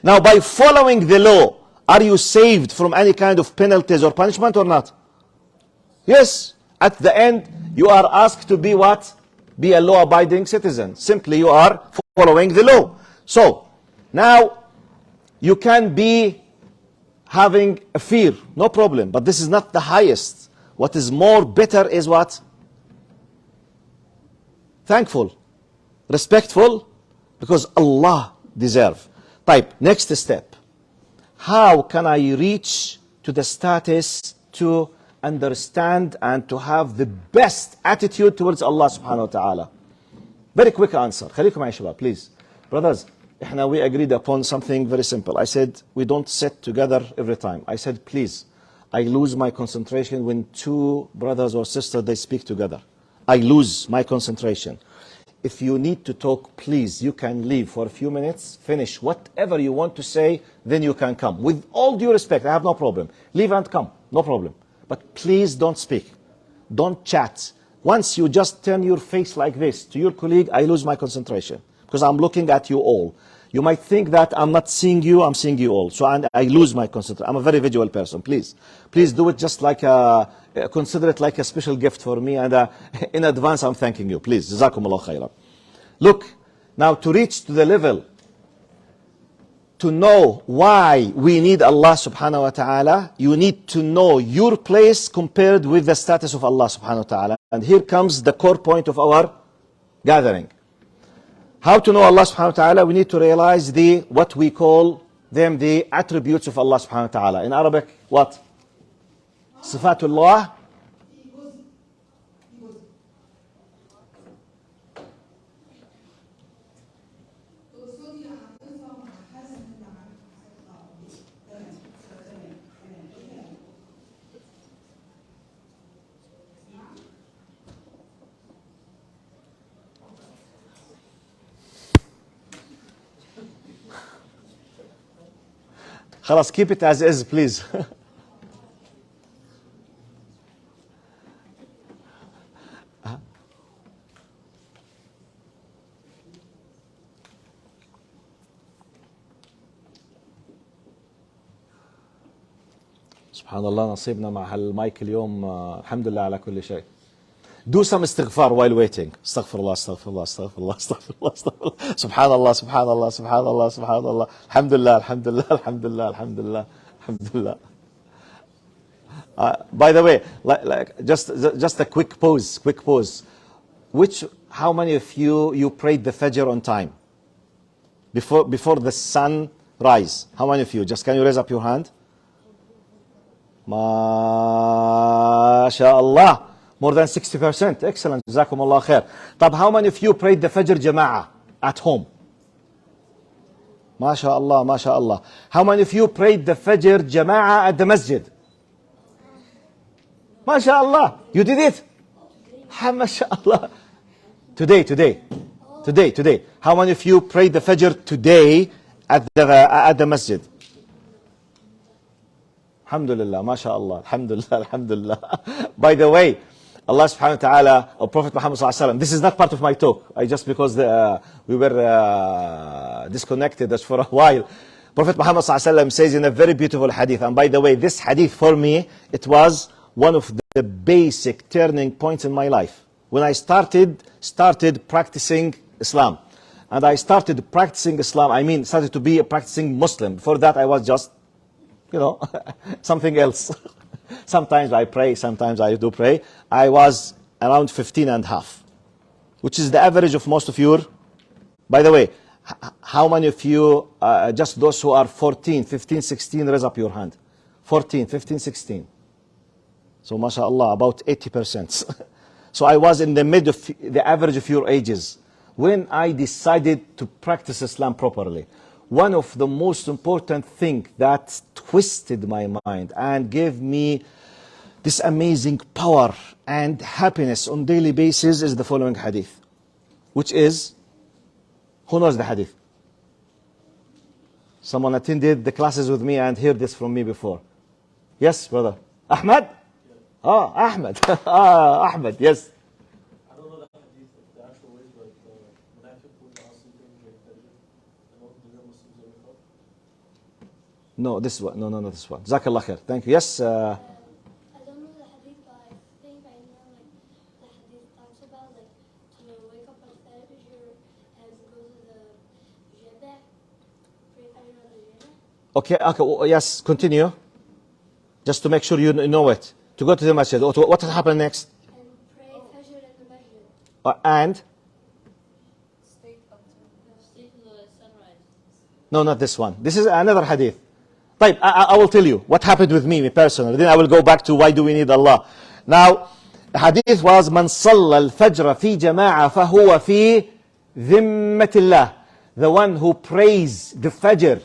Now, by following the law, are you saved from any kind of penalties or punishment or not? Yes. At the end, you are asked to be what? Be a law-abiding citizen. Simply, you are following the law. So, now, you can be having a fear, no problem. But this is not the highest. What is more better is what? Thankful. Respectful. Because Allah deserves. Type, next step. How can I reach to the status to understand and to have the best attitude towards Allah subhanahu wa ta'ala? Very quick answer. خليكم معي شباب, please. Brothers, we agreed upon something very simple. I said, we don't sit together every time. I said, please, I lose my concentration when two brothers or sisters, they speak together. I lose my concentration. If you need to talk, please, you can leave for a few minutes, finish whatever you want to say, then you can come. With all due respect, I have no problem. Leave and come, no problem. But please don't speak. Don't chat. Once you just turn your face like this to your colleague, I lose my concentration. Because I'm looking at you all. You might think that I'm not seeing you, I'm seeing you all. So I lose my concentration. I'm a very visual person, please. Please do it just like consider it like a special gift for me. And in advance, I'm thanking you. Please. Jazakumullah khairan. Look, now to reach to the level, to know why we need Allah subhanahu wa ta'ala, you need to know your place compared with the status of Allah subhanahu wa ta'ala. And here comes the core point of our gathering. How to know Allah subhanahu wa ta'ala? We need to realize what we call them the attributes of Allah subhanahu wa ta'ala. In Arabic, what? Sifatullah. خلاص, keep it as is, please. سبحان الله, نصيبنا مع هالمايك اليوم. الحمد لله على كل شيء. Do some istighfar while waiting. Astaghfirullah, astaghfirullah, astaghfirullah, astaghfirullah, astaghfirullah. Subhanallah, subhanallah, subhanallah, subhanallah. Alhamdulillah, alhamdulillah, alhamdulillah, alhamdulillah, alhamdulillah. By the way, just a quick pause, How many of you prayed the Fajr on time? Before the sun rise? How many of you? Just can you raise up your hand? MashaAllah. More than 60%. Excellent. Jazakumullah khair. But how many of you prayed the Fajr Jama'ah at home? MashaAllah, MashaAllah. How many of you prayed the Fajr Jama'ah at the masjid? MashaAllah. You did it? MashaAllah. Today. How many of you prayed the Fajr today at the masjid? Alhamdulillah, MashaAllah, Alhamdulillah, Alhamdulillah. By the way, Allah subhanahu wa ta'ala, or Prophet Muhammad SAW, this is not part of my talk. Just because we were disconnected just for a while. Prophet Muhammad SAW says in a very beautiful hadith, and by the way, this hadith for me, it was one of the basic turning points in my life. When I started practicing Islam. And I started practicing Islam, started to be a practicing Muslim. Before that, I was just, something else. Sometimes I pray, sometimes I do pray. I was around 15 and a half, which is the average of most of your. By the way, how many of you, just those who are 14, 15, 16, raise up your hand. 14, 15, 16. So mashallah, about 80%. So I was in the mid of the average of your ages when I decided to practice Islam properly. One of the most important things that twisted my mind and gave me this amazing power and happiness on daily basis is the following hadith, which is, who knows the hadith? Someone attended the classes with me and heard this from me before. Yes, brother. Ahmad? Ah, Ahmad. Ah, Ahmad, yes. I don't know the hadith, the actual ways, but Munafiq would also think like Fajr and what the Muslims are called. No, this one. No, not this one. Jazakallah khair. Thank you. Yes. I don't know the hadith, but I think I know like the hadith talks about like to wake up at Fajr and go to the Jabah, pray Fajr at the Jabah. Okay. Yes. Continue. Just to make sure you know it. To go to the masjid. What will happen next? And pray Fajr at the masjid. And? Stay till the sunrise. No, not this one. This is another hadith. Right, I will tell you what happened with me personally. Then I will go back to why do we need Allah. Now, the hadith was من صلى الفجر في جماعة فهو في ذمة الله. The one who prays the Fajr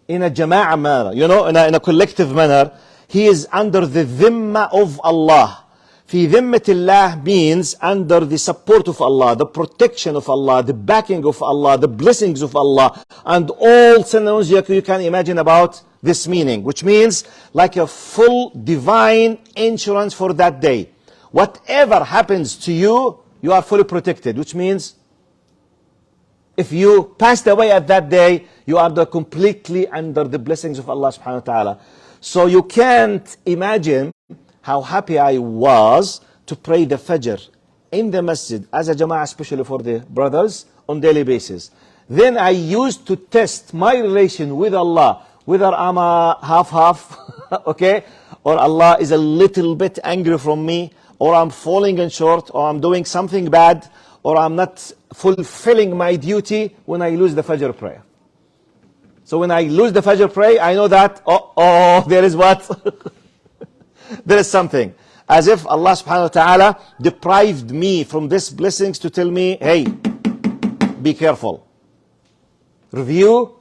in a jama'ah manner, you know, in a collective manner, he is under the dhimma of Allah. في ذمة الله means under the support of Allah, the protection of Allah, the backing of Allah, the blessings of Allah, and all synonyms you can imagine about this meaning, which means like a full divine insurance for that day. Whatever happens to you, you are fully protected, which means if you passed away at that day, you are completely under the blessings of Allah subhanahu wa ta'ala. So you can't imagine how happy I was to pray the Fajr in the masjid as a jama'ah, especially for the brothers, on daily basis. Then I used to test my relation with Allah, whether I'm a half-half, okay, or Allah is a little bit angry from me, or I'm falling in short, or I'm doing something bad, or I'm not fulfilling my duty when I lose the Fajr prayer. So when I lose the Fajr prayer, I know that, there is what? There is something. As if Allah subhanahu wa ta'ala deprived me from these blessings to tell me, hey, be careful. Review,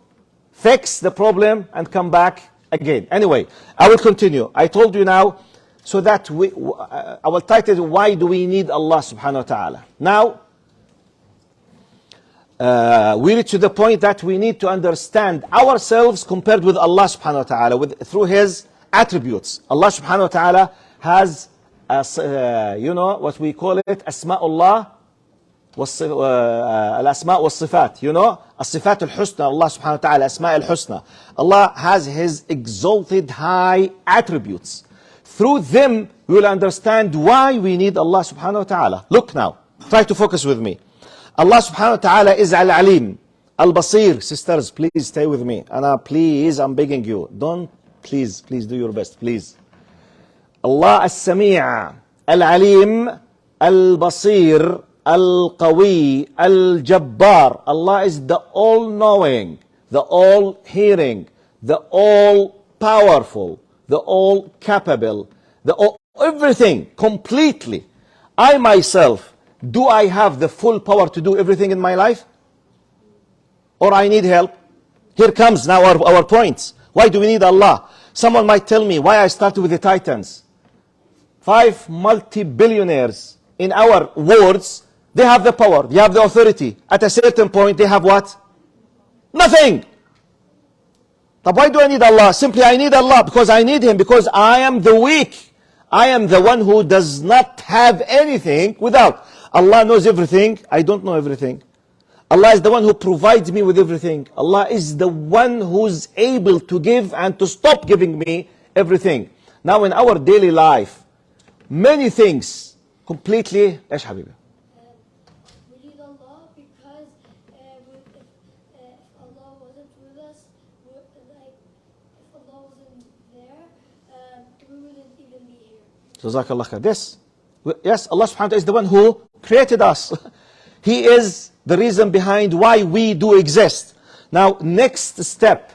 fix the problem, and come back again. Anyway, I will continue. I told you now, so that I will title, why do we need Allah subhanahu wa ta'ala? Now, we reach to the point that we need to understand ourselves compared with Allah subhanahu wa ta'ala through His attributes. Allah subhanahu wa ta'ala has, you know, what we call it, Asma'ullah, Al-Asma' wal-Sifat, you know, As-Sifat al-Husna, Allah subhanahu wa ta'ala, Asma' al-Husna. Allah has His exalted high attributes. Through them, we will understand why we need Allah subhanahu wa ta'ala. Look now, try to focus with me. Allah subhanahu wa ta'ala is Al-Alim, Al-Basir. Sisters, please stay with me. Anna, please, I'm begging you. Don't, please do your best, please. Allah As-Sami' Al-Alim, Al-Basir, Al-Qawi, Al-Jabbar. Allah is the all-knowing, the all-hearing, the all-powerful, the all-capable, everything, completely. I myself, do I have the full power to do everything in my life? Or I need help? Here comes now our points. Why do we need Allah? Someone might tell me why I started with the Titans. 5 multi-billionaires in our words, they have the power, they have the authority. At a certain point, they have what? Nothing. But why do I need Allah? Simply I need Allah because I need Him, because I am the weak. I am the one who does not have anything without. Allah knows everything. I don't know everything. Allah is the one who provides me with everything. Allah is the one who's able to give and to stop giving me everything. Now in our daily life, many things completely. ايش حبيبي? We need Allah because if Allah wasn't with us, if Allah wasn't there, we wouldn't even be here. جزاك الله خير. This Yes, Allah subhanahu wa ta'ala is the one who created us. He is the reason behind why we do exist. Now, next step,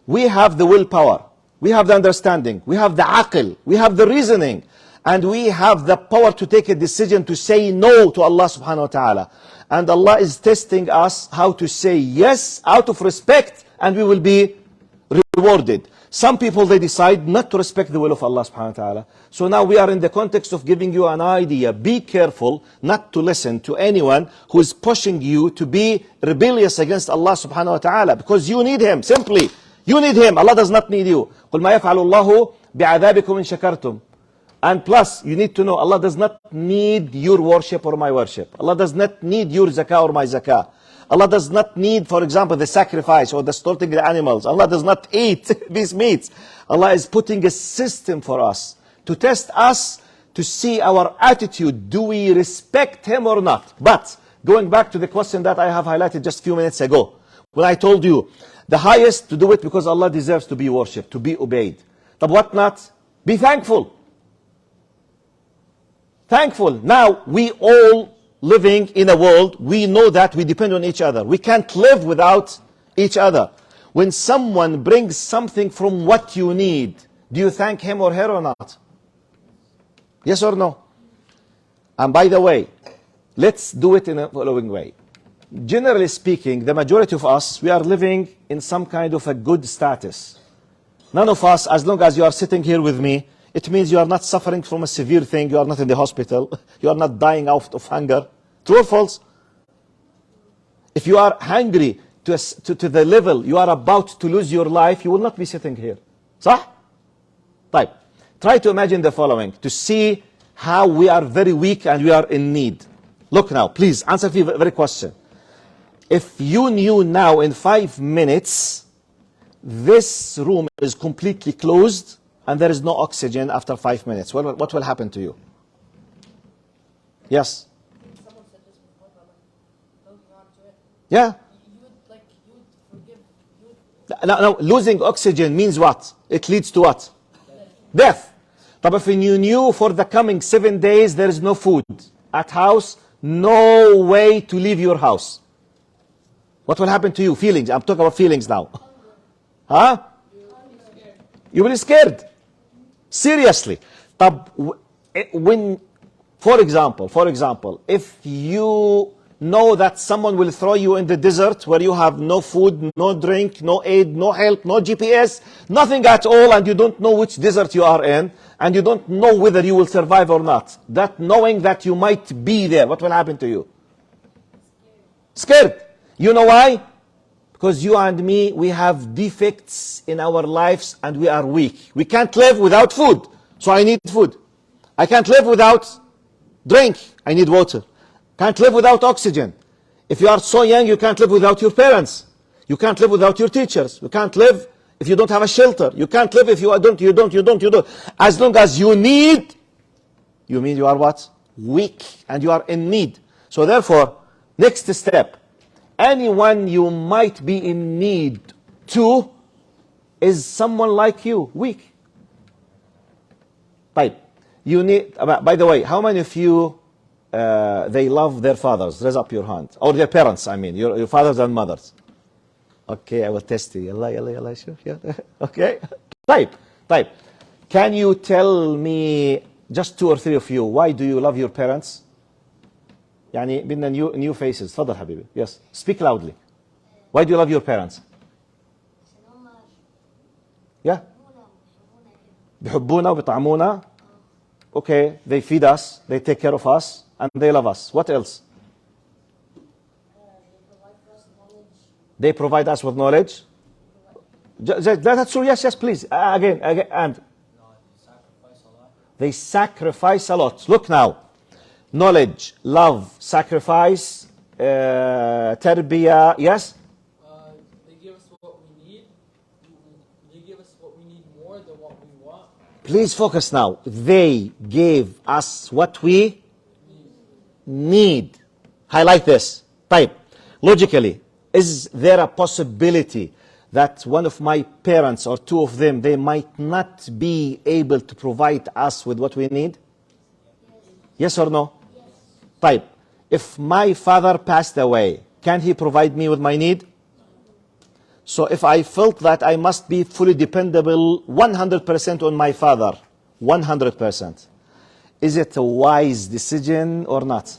we have the willpower, we have the understanding, we have the aql, we have the reasoning, and we have the power to take a decision to say no to Allah subhanahu wa ta'ala. And Allah is testing us how to say yes out of respect, and we will be rewarded. Some people, they decide not to respect the will of Allah subhanahu wa ta'ala. So now we are in the context of giving you an idea. Be careful not to listen to anyone who is pushing you to be rebellious against Allah subhanahu wa ta'ala, because you need Him, simply. You need Him. Allah does not need you. قُلْ مَا يَفْعَلُ اللَّهُ بِعَذَابِكُمْ إِن شَكَرْتُمْ. And plus, you need to know, Allah does not need your worship or my worship. Allah does not need your zakah or my zakah. Allah does not need, for example, the sacrifice or the slaughtering the animals. Allah does not eat these meats. Allah is putting a system for us to test us, to see our attitude. Do we respect Him or not? But going back to the question that I have highlighted just a few minutes ago, when I told you the highest to do it because Allah deserves to be worshipped, to be obeyed. But what not? Be thankful. Thankful. Now we all living in a world, we know that we depend on each other. We can't live without each other. When someone brings something from what you need, do you thank him or her or not? Yes or no? And by the way, let's do it in a following way. Generally speaking, the majority of us, we are living in some kind of a good status. None of us, as long as you are sitting here with me, it means you are not suffering from a severe thing, you are not in the hospital, you are not dying out of hunger. True or false? If you are hungry to the level you are about to lose your life, you will not be sitting here. صح? طيب. Try to imagine the following, to see how we are very weak and we are in need. Look now, please, answer the very question. If you knew now in 5 minutes, this room is completely closed, and there is no oxygen after 5 minutes, what will happen to you? Yes? Someone said this before, but holding on to it. Yeah. You would forgive. No, losing oxygen means what? It leads to what? Death. But if you knew for the coming 7 days there is no food at house, no way to leave your house, what will happen to you? Feelings. I'm talking about feelings now. Huh? You will be scared. Seriously. When, for example, if you know that someone will throw you in the desert where you have no food, no drink, no aid, no help, no GPS, nothing at all, and you don't know which desert you are in, and you don't know whether you will survive or not, that knowing that you might be there, what will happen to you? Scared. You know why? Because you and me, we have defects in our lives and we are weak. We can't live without food, so I need food. I can't live without drink, I need water. Can't live without oxygen. If you are so young, you can't live without your parents. You can't live without your teachers. You can't live if you don't have a shelter. You can't live if you don't. As long as you need, you mean you are what? Weak, and you are in need. So therefore, next step, anyone you might be in need to is someone like you, weak. Right. You need, by the way, how many of you, they love their fathers? Raise up your hand. Or their parents, I mean, your fathers and mothers. Okay, I will test you. Yalla, sure. Yeah. Okay. Type. Can you tell me, just 2 or 3 of you, why do you love your parents? يعني بدنا new faces. تفضل حبيبي. Yes. Speak loudly. Why do you love your parents? Yeah. بيحبونا وبيطعمونا. Okay. They feed us. They take care of us. And they love us. What else? They provide us with knowledge. That's true. Yes, please. Again. And they sacrifice a lot. Look now. Knowledge, love, sacrifice, tarbiyah, yes? They give us what we need. They give us what we need more than what we want. Please focus now. They gave us what we need. Highlight this. Type. Logically, is there a possibility that one of my parents or 2 of them, they might not be able to provide us with what we need? Yes or no? طيب, if my father passed away, can he provide me with my need? So if I felt that I must be fully dependable 100% on my father, 100%, is it a wise decision or not?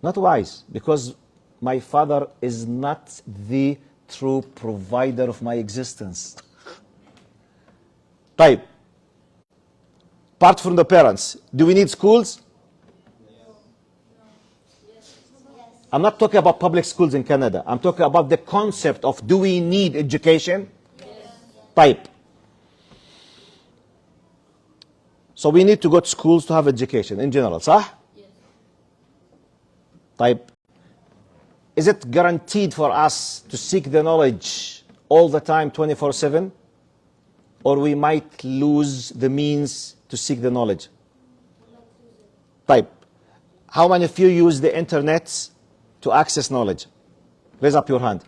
Not wise, because my father is not the true provider of my existence. طيب, apart from the parents, do we need schools? I'm not talking about public schools in Canada. I'm talking about the concept of, do we need education? طيب. So we need to go to schools to have education in general, صح? طيب. Is it guaranteed for us to seek the knowledge all the time, 24/7? Or we might lose the means to seek the knowledge? طيب. How many of you use the internet to access knowledge? Raise up your hand.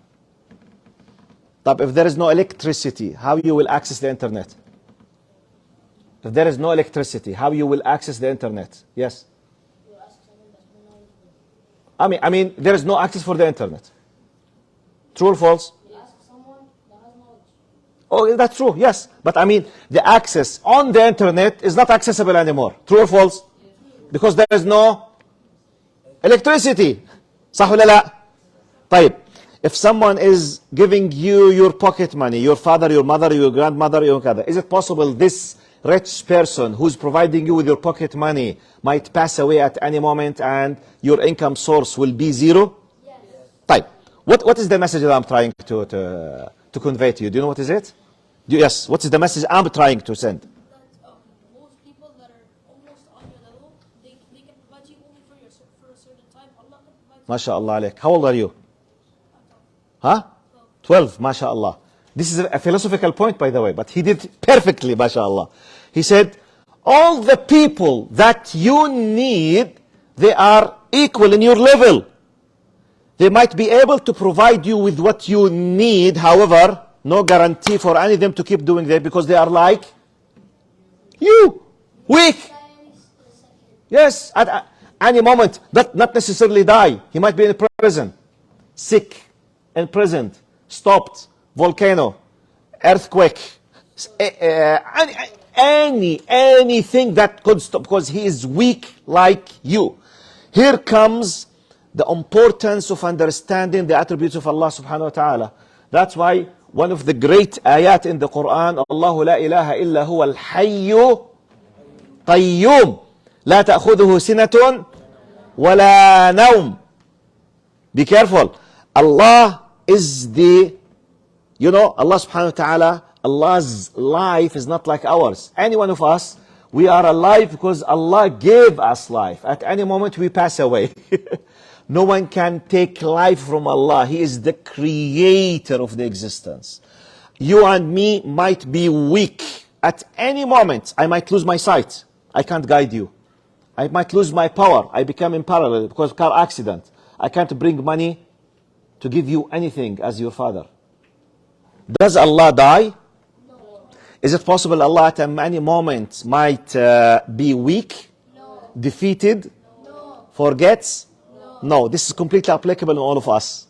طيب, if there is no electricity, how you will access the internet? If there is no electricity, how you will access the internet? Yes? I mean, there is no access for the internet. True or false? Oh, that's true, yes. But I mean, the access on the internet is not accessible anymore. True or false? Because there is no electricity. صح ولا لا? طيب, if someone is giving you your pocket money, your father, your mother, your grandmother, your father, is it possible this rich person who's providing you with your pocket money might pass away at any moment and your income source will be zero? Yes. طيب, what is the message that I'm trying to convey to you? Do you know what is it? Yes, what is the message I'm trying to send? That most people that are almost on your level, they can provide you only for a certain time. Allah can provide you. MashaAllah alayk. How old are you? Huh? 12, MashaAllah. This is a philosophical point, by the way, but he did perfectly, MashaAllah. He said, all the people that you need, they are equal in your level. They might be able to provide you with what you need. However, no guarantee for any of them to keep doing that because they are like you, weak. Yes, at any moment, not necessarily die. He might be in prison, sick, imprisoned, stopped, volcano, earthquake, anything that could stop because he is weak like you. Here comes the importance of understanding the attributes of Allah subhanahu wa ta'ala. That's why one of the great ayat in the Quran, Allahu la ilaha illa huwa al-hayyu qayyum la ta'khudhuhu sinatun wa la nawm. Be careful. Allah is the, Allah subhanahu wa ta'ala, Allah's life is not like ours. Any one of us, we are alive because Allah gave us life. At any moment we pass away. No one can take life from Allah. He is the creator of the existence. You and me might be weak. At any moment, I might lose my sight. I can't guide you. I might lose my power. I become imparalyzed because of car accident. I can't bring money to give you anything as your father. Does Allah die? No. Is it possible Allah at any moment might be weak? No. Defeated? No. Forgets? No, this is completely applicable to all of us.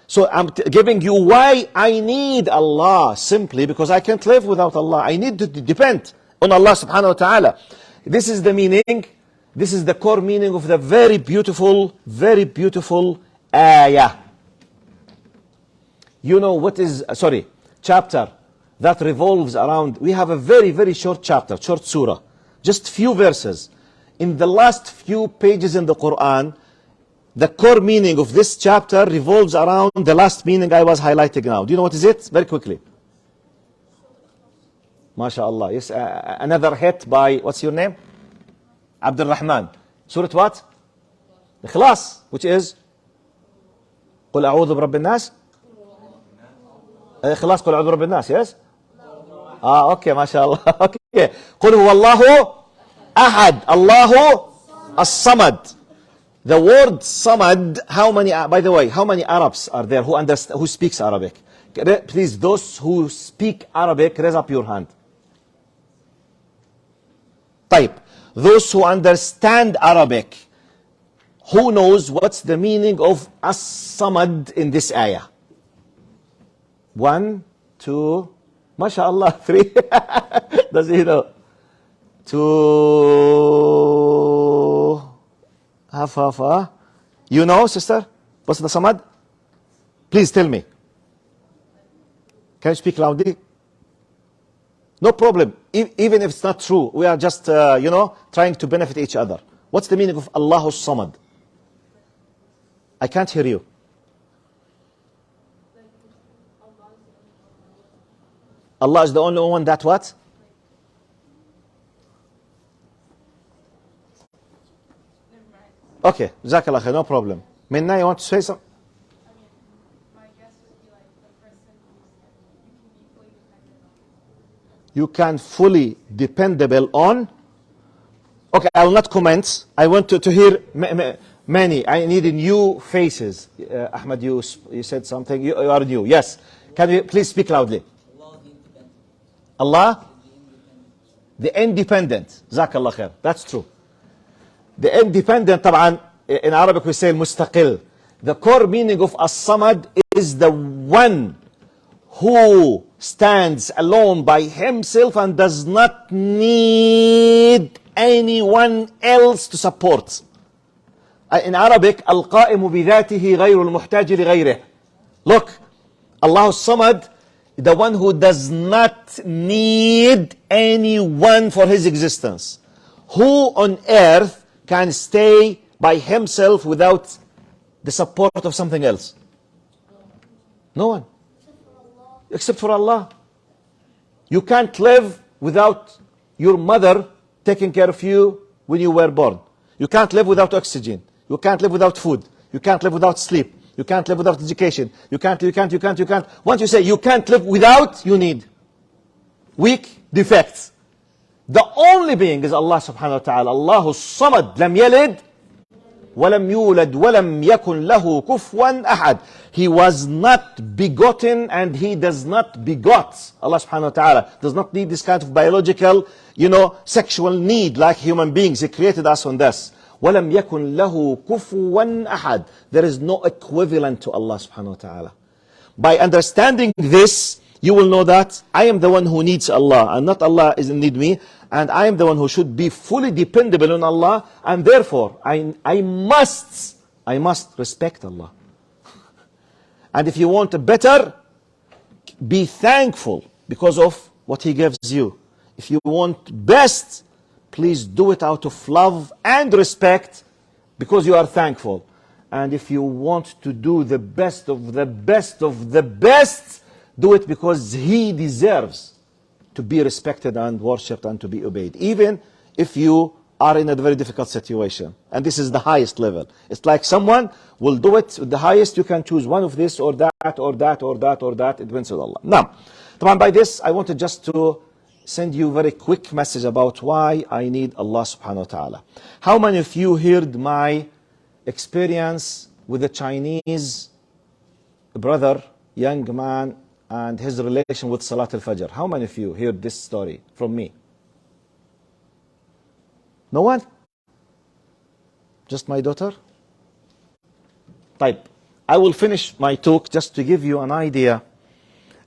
So I'm giving you why I need Allah, simply because I can't live without Allah. I need to depend on Allah subhanahu wa ta'ala. This is the meaning, this is the core meaning of the very beautiful ayah. You know what is, chapter that revolves around, we have a very short chapter, short surah, just few verses. In the last few pages in the Quran, the core meaning of this chapter revolves around the last meaning I was highlighting now. Do you know what is it? Very quickly. MashaAllah. Yes, another hit by, what's your name? Abdul Rahman. Surah what? Ikhlas, which is قل أعوذ برب الناس. إخلاص قل أعوذ برب الناس, yes? Okay, MashaAllah. Okay. قل هو الله أحد. الله الصمد. The word samad, by the way, how many Arabs are there who speaks Arabic? Please, those who speak Arabic, raise up your hand. طيب, those who understand Arabic, who knows what's the meaning of as-samad in this ayah? 1, 2, mashallah, 3. Does he know? 2, half. You know, sister? What's the samad? Please tell me. Can you speak loudly? No problem. Even if it's not true, we are just, trying to benefit each other. What's the meaning of Allahus Samad? I can't hear you. Allah is the only one that what? Okay, Jazakallah khair, no problem. Minna, you want to say something? My guess would be like the first sentence, You can fully dependable on. Okay, I will not comment. I want to hear many. I need new faces. Ahmad, you said something. You are new. Yes. Can you please speak loudly? Allah, the independent. Jazakallah khair. That's true. The independent, طبعا, in Arabic we say mustaqil. The core meaning of as-samad is the one who stands alone by himself and does not need anyone else to support. In Arabic, al-qa'imu bidhatihi ghayru al-muhtaji li ghayrihi. Look, Allah as-samad, the one who does not need anyone for his existence. Who on earth can stay by himself without the support of something else? No one. Except for Allah. You can't live without your mother taking care of you when you were born. You can't live without oxygen. You can't live without food. You can't live without sleep. You can't live without education. You can't. Once you say you can't live without, you need. Weak, defects. The only being is Allah subhanahu wa ta'ala. Allahu samad, lam yalid, walam yulad, walam yakun lahu kufuwan ahad. He was not begotten and he does not begot. Allah subhanahu wa ta'ala does not need this kind of biological, sexual need like human beings. He created us on this. وَلَمْ يَكُنْ لَهُ كُفُوًا أَحَدٍ. There is no equivalent to Allah subhanahu wa ta'ala. By understanding this, you will know that I am the one who needs Allah and not Allah is in need me, and I am the one who should be fully dependable on Allah, and therefore I must respect Allah. And if you want a better, be thankful because of what He gives you. If you want best, please do it out of love and respect because you are thankful. And if you want to do the best of the best of the best, do it because He deserves to be respected and worshipped and to be obeyed. Even if you are in a very difficult situation. And this is the highest level. It's like someone will do it the highest. You can choose one of this or that or that or that or that. It depends on Allah. Now, by this, I wanted just to send you a very quick message about why I need Allah subhanahu wa ta'ala. How many of you heard my experience with a Chinese brother, young man, and his relation with Salat al-Fajr? How many of you heard this story from me? No one? Just my daughter? Type. I will finish my talk just to give you an idea.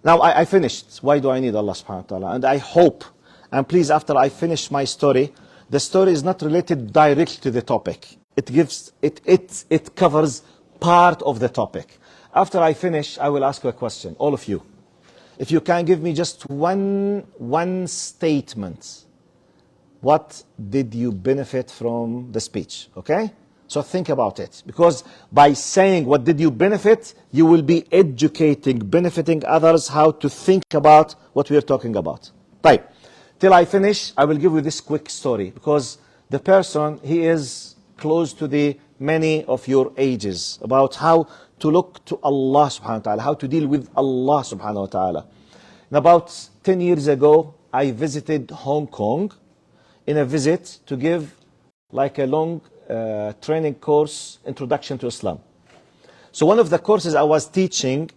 Now I finished. Why do I need Allah subhanahu wa ta'ala? And I hope, and please after I finish my story, the story is not related directly to the topic. It covers part of the topic. After I finish, I will ask you a question, all of you. If you can give me just one statement, what did you benefit from the speech? Okay? So think about it. Because by saying what did you benefit, you will be educating, benefiting others how to think about what we are talking about. Right. Till I finish, I will give you this quick story. Because the person, he is close to the many of your ages. About how to look to Allah subhanahu wa ta'ala. How to deal with Allah subhanahu wa ta'ala. And about 10 years ago, I visited Hong Kong in a visit to give like a long training course, Introduction to Islam. So one of the courses I was teaching,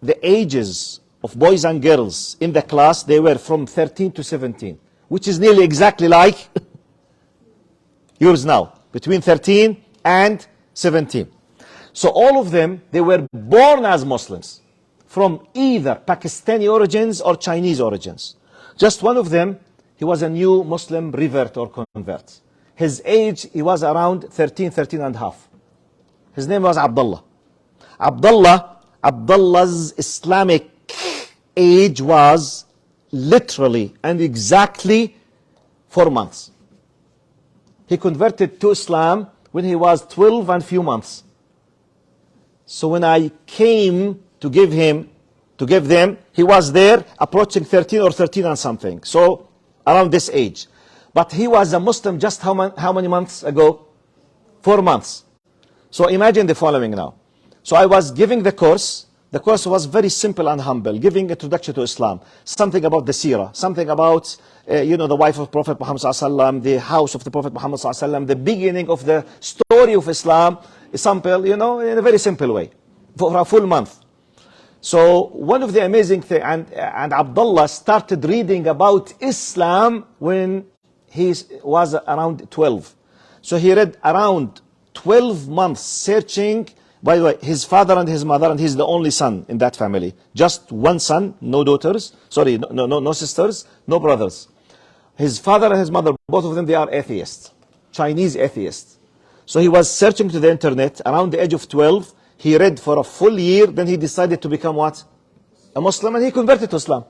the ages of boys and girls in the class, they were from 13 to 17, which is nearly exactly like yours now, between 13 and 17. So all of them, they were born as Muslims from either Pakistani origins or Chinese origins. Just one of them, he was a new Muslim revert or convert. His age, he was around 13 and a half. His name was Abdullah. Abdullah's Islamic age was literally and exactly 4 months. He converted to Islam when he was 12 and few months. So when I came to give them, he was there approaching 13 or 13 and something. So around this age. But he was a Muslim just how many months ago? 4 months. So imagine the following now. So I was giving the course. The course was very simple and humble, giving introduction to Islam, something about the seerah, something about, the wife of Prophet Muhammad ﷺ, the house of the Prophet Muhammad ﷺ, the beginning of the story of Islam, simple, in a very simple way, for a full month. So one of the amazing things, and Abdullah started reading about Islam when he was around 12. So he read around 12 months searching. By the way, his father and his mother, and he's the only son in that family. Just one son, no daughters, no sisters, no brothers. His father and his mother, both of them, they are atheists, Chinese atheists. So he was searching to the internet around the age of 12. He read for a full year, then he decided to become what? A Muslim, and he converted to Islam.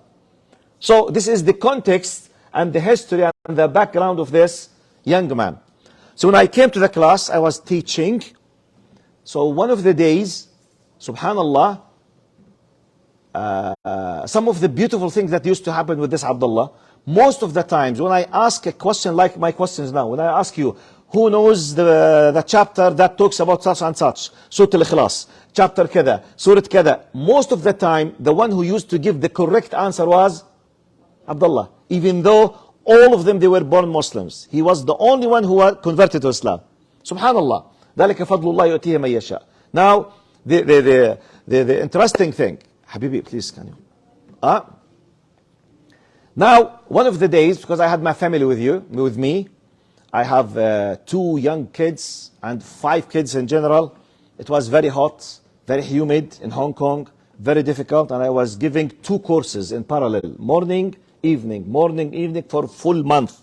So this is the context and the history and the background of this young man. So when I came to the class, I was teaching. So one of the days, subhanallah, some of the beautiful things that used to happen with this Abdullah, most of the times when I ask a question like my questions now, when I ask you, who knows the chapter that talks about such and such, Surah Al-Ikhlas, chapter kada, Surah kada, most of the time, the one who used to give the correct answer was Abdullah. Even though all of them, they were born Muslims. He was the only one who was converted to Islam. Subhanallah. ذلك فضل الله يؤتيه من يشاء. Now, the interesting thing, Habibi, please, can you? Now, one of the days, because I had my family with me, I have 2 young kids and 5 kids in general. It was very hot, very humid in Hong Kong, very difficult, and I was giving 2 courses in parallel, morning, evening, for a full month.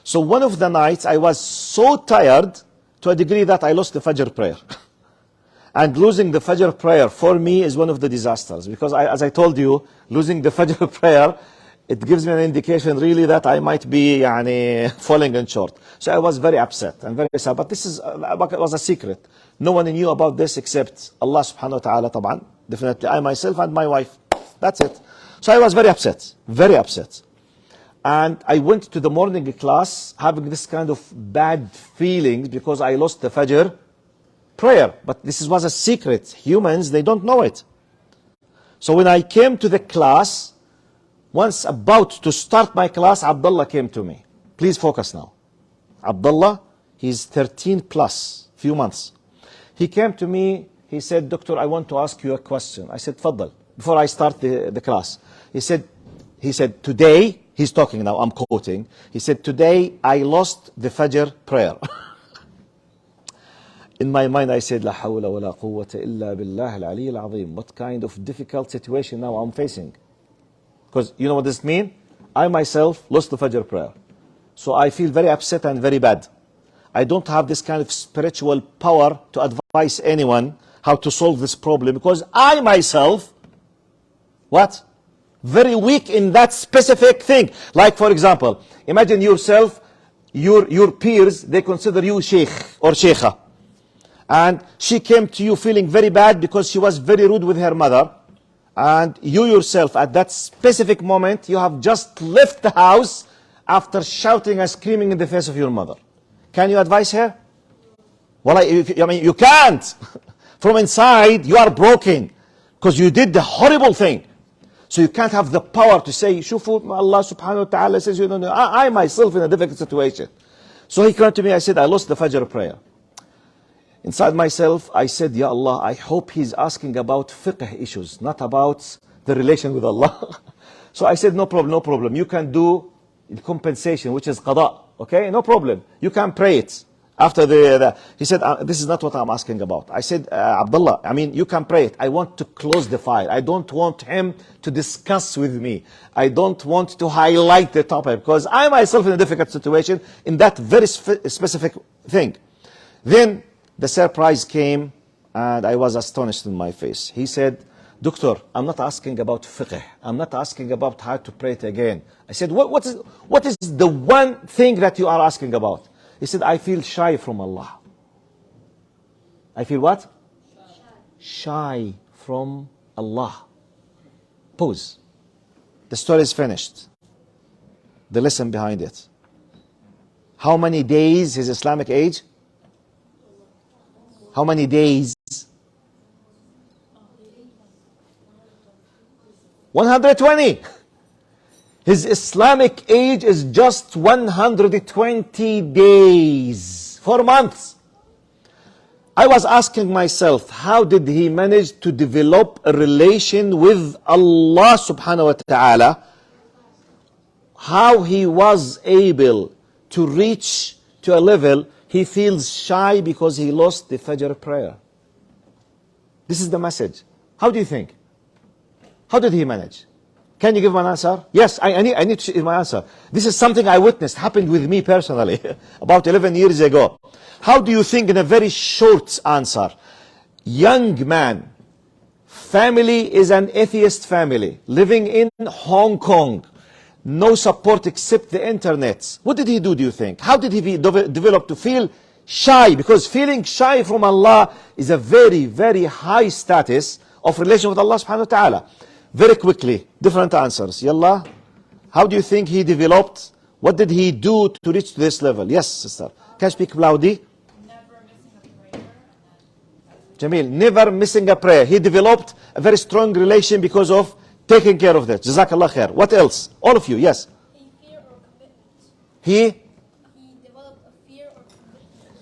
So one of the nights, I was so tired to a degree that I lost the Fajr prayer. And losing the Fajr prayer for me is one of the disasters, because as I told you, losing the Fajr prayer, it gives me an indication really that I might be falling in short. So I was very upset and very sad. But this was a secret. No one knew about this except Allah subhanahu wa ta'ala, طبعا. Definitely I myself and my wife. That's it. So I was very upset. Very upset. And I went to the morning class having this kind of bad feelings because I lost the Fajr prayer. But this was a secret. Humans, they don't know it. So when I came to the class, once about to start my class, Abdullah came to me. Please focus now. Abdullah, he's 13 plus, few months. He came to me, he said, Doctor, I want to ask you a question. I said, Faddal, before I start the class. He said, today, he's talking now, I'm quoting. He said, today I lost the Fajr prayer. In my mind, I said, La hawla wa la quwwata illa billah al-ali al-azim. What kind of difficult situation now I'm facing? Because you know what this means? I myself lost the Fajr prayer. So I feel very upset and very bad. I don't have this kind of spiritual power to advise anyone how to solve this problem, because I myself, what? Very weak in that specific thing. Like for example, imagine yourself, your peers, they consider you sheikh or sheikha. And she came to you feeling very bad because she was very rude with her mother. And you yourself, at that specific moment, you have just left the house after shouting and screaming in the face of your mother. Can you advise her? Well, you can't. From inside, you are broken because you did the horrible thing. So you can't have the power to say, Shufu, Allah subhanahu wa ta'ala says, I myself in a difficult situation. So he came to me, I said, I lost the Fajr prayer. Inside myself, I said, Ya Allah, I hope he's asking about fiqh issues, not about the relation with Allah. So I said, no problem. You can do compensation, which is qada. Okay, no problem. You can pray it. After he said, this is not what I'm asking about. I said, Abdullah, I mean, you can pray it. I want to close the file. I don't want him to discuss with me. I don't want to highlight the topic because I myself in a difficult situation in that very specific thing. Then the surprise came and I was astonished in my face. He said, Doctor, I'm not asking about fiqh. I'm not asking about how to pray it again. I said, what is the one thing that you are asking about? He said, I feel shy from Allah. I feel what? Shy from Allah. Pause. The story is finished. The lesson behind it. How many days his Islamic age? How many days? 120. His Islamic age is just 120 days. 4 months. I was asking myself, how did he manage to develop a relation with Allah subhanahu wa ta'ala? How he was able to reach to a level he feels shy because he lost the Fajr prayer. This is the message. How do you think? How did he manage? Can you give an answer? Yes, I need to give my answer. This is something I witnessed, happened with me personally, about 11 years ago. How do you think, in a very short answer, young man, family is an atheist family, living in Hong Kong, no support except the internet. What did he do you think? How did he develop to feel shy? Because feeling shy from Allah is a very, very high status of relation with Allah subhanahu wa ta'ala. Very quickly, different answers. Yallah, how do you think he developed? What did he do to reach to this level? Yes, sister. Can you speak loudly? Never missing a prayer. Jamil, never missing a prayer. He developed a very strong relation because of taking care of that. Jazakallah khair. What else? All of you, yes. A fear or commitment. He developed a fear or commitment.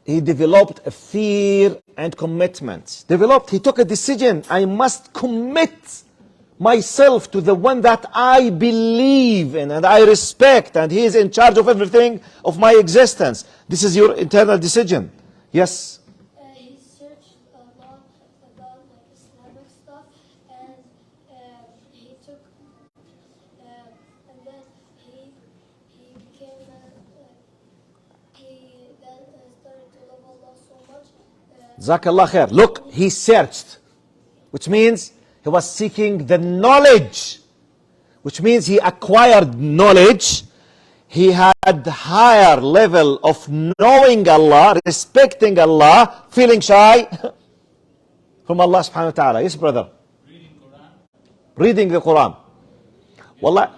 He developed a fear and commitment. He took a decision. I must commit myself to the one that I believe in and I respect, and he is in charge of everything of my existence. This is your internal decision. Yes. He searched a lot about like Islamic stuff, and he took, and then he became he then started to love Allah so much. Jazakallah khair. Look, he searched, which means he was seeking the knowledge, which means he acquired knowledge. He had higher level of knowing Allah, respecting Allah, feeling shy from Allah subhanahu wa ta'ala. Yes, brother. Reading the Quran. Wallah,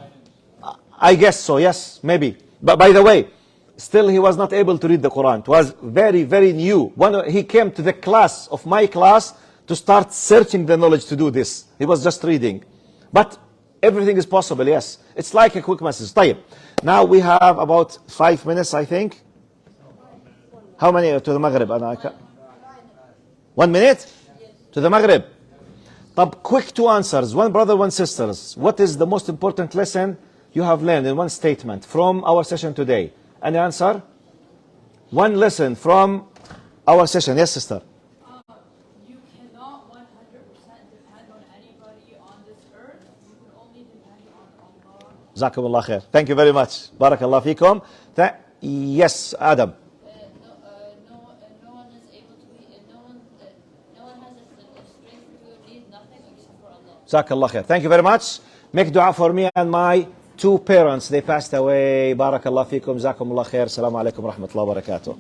I guess so, yes, maybe. But by the way, still he was not able to read the Quran. It was very, very new. He came to the class of my class to start searching the knowledge to do this. He was just reading. But everything is possible, yes. It's like a quick message. طيب. Now we have about 5 minutes, I think. How many to the Maghrib? 1 minute? To the Maghrib. طب, quick 2 answers. One brother, one sisters. What is the most important lesson you have learned in one statement from our session today? Any answer? One lesson from our session. Yes, sister. You cannot 100% depend on anybody on this earth. You can only depend on Allah. Jazakumullah khair. Thank you very much. Barakallah fikum. Yes, Adam. No one is able to be, no one has the strength to lead nothing except for Allah. Jazakallah khair. Thank you very much. Make dua for me and my 2 parents. They passed away. Barakallah fikum. Jazakumullah khair. Assalamu alaikum wa rahmatullahi wa barakatuh.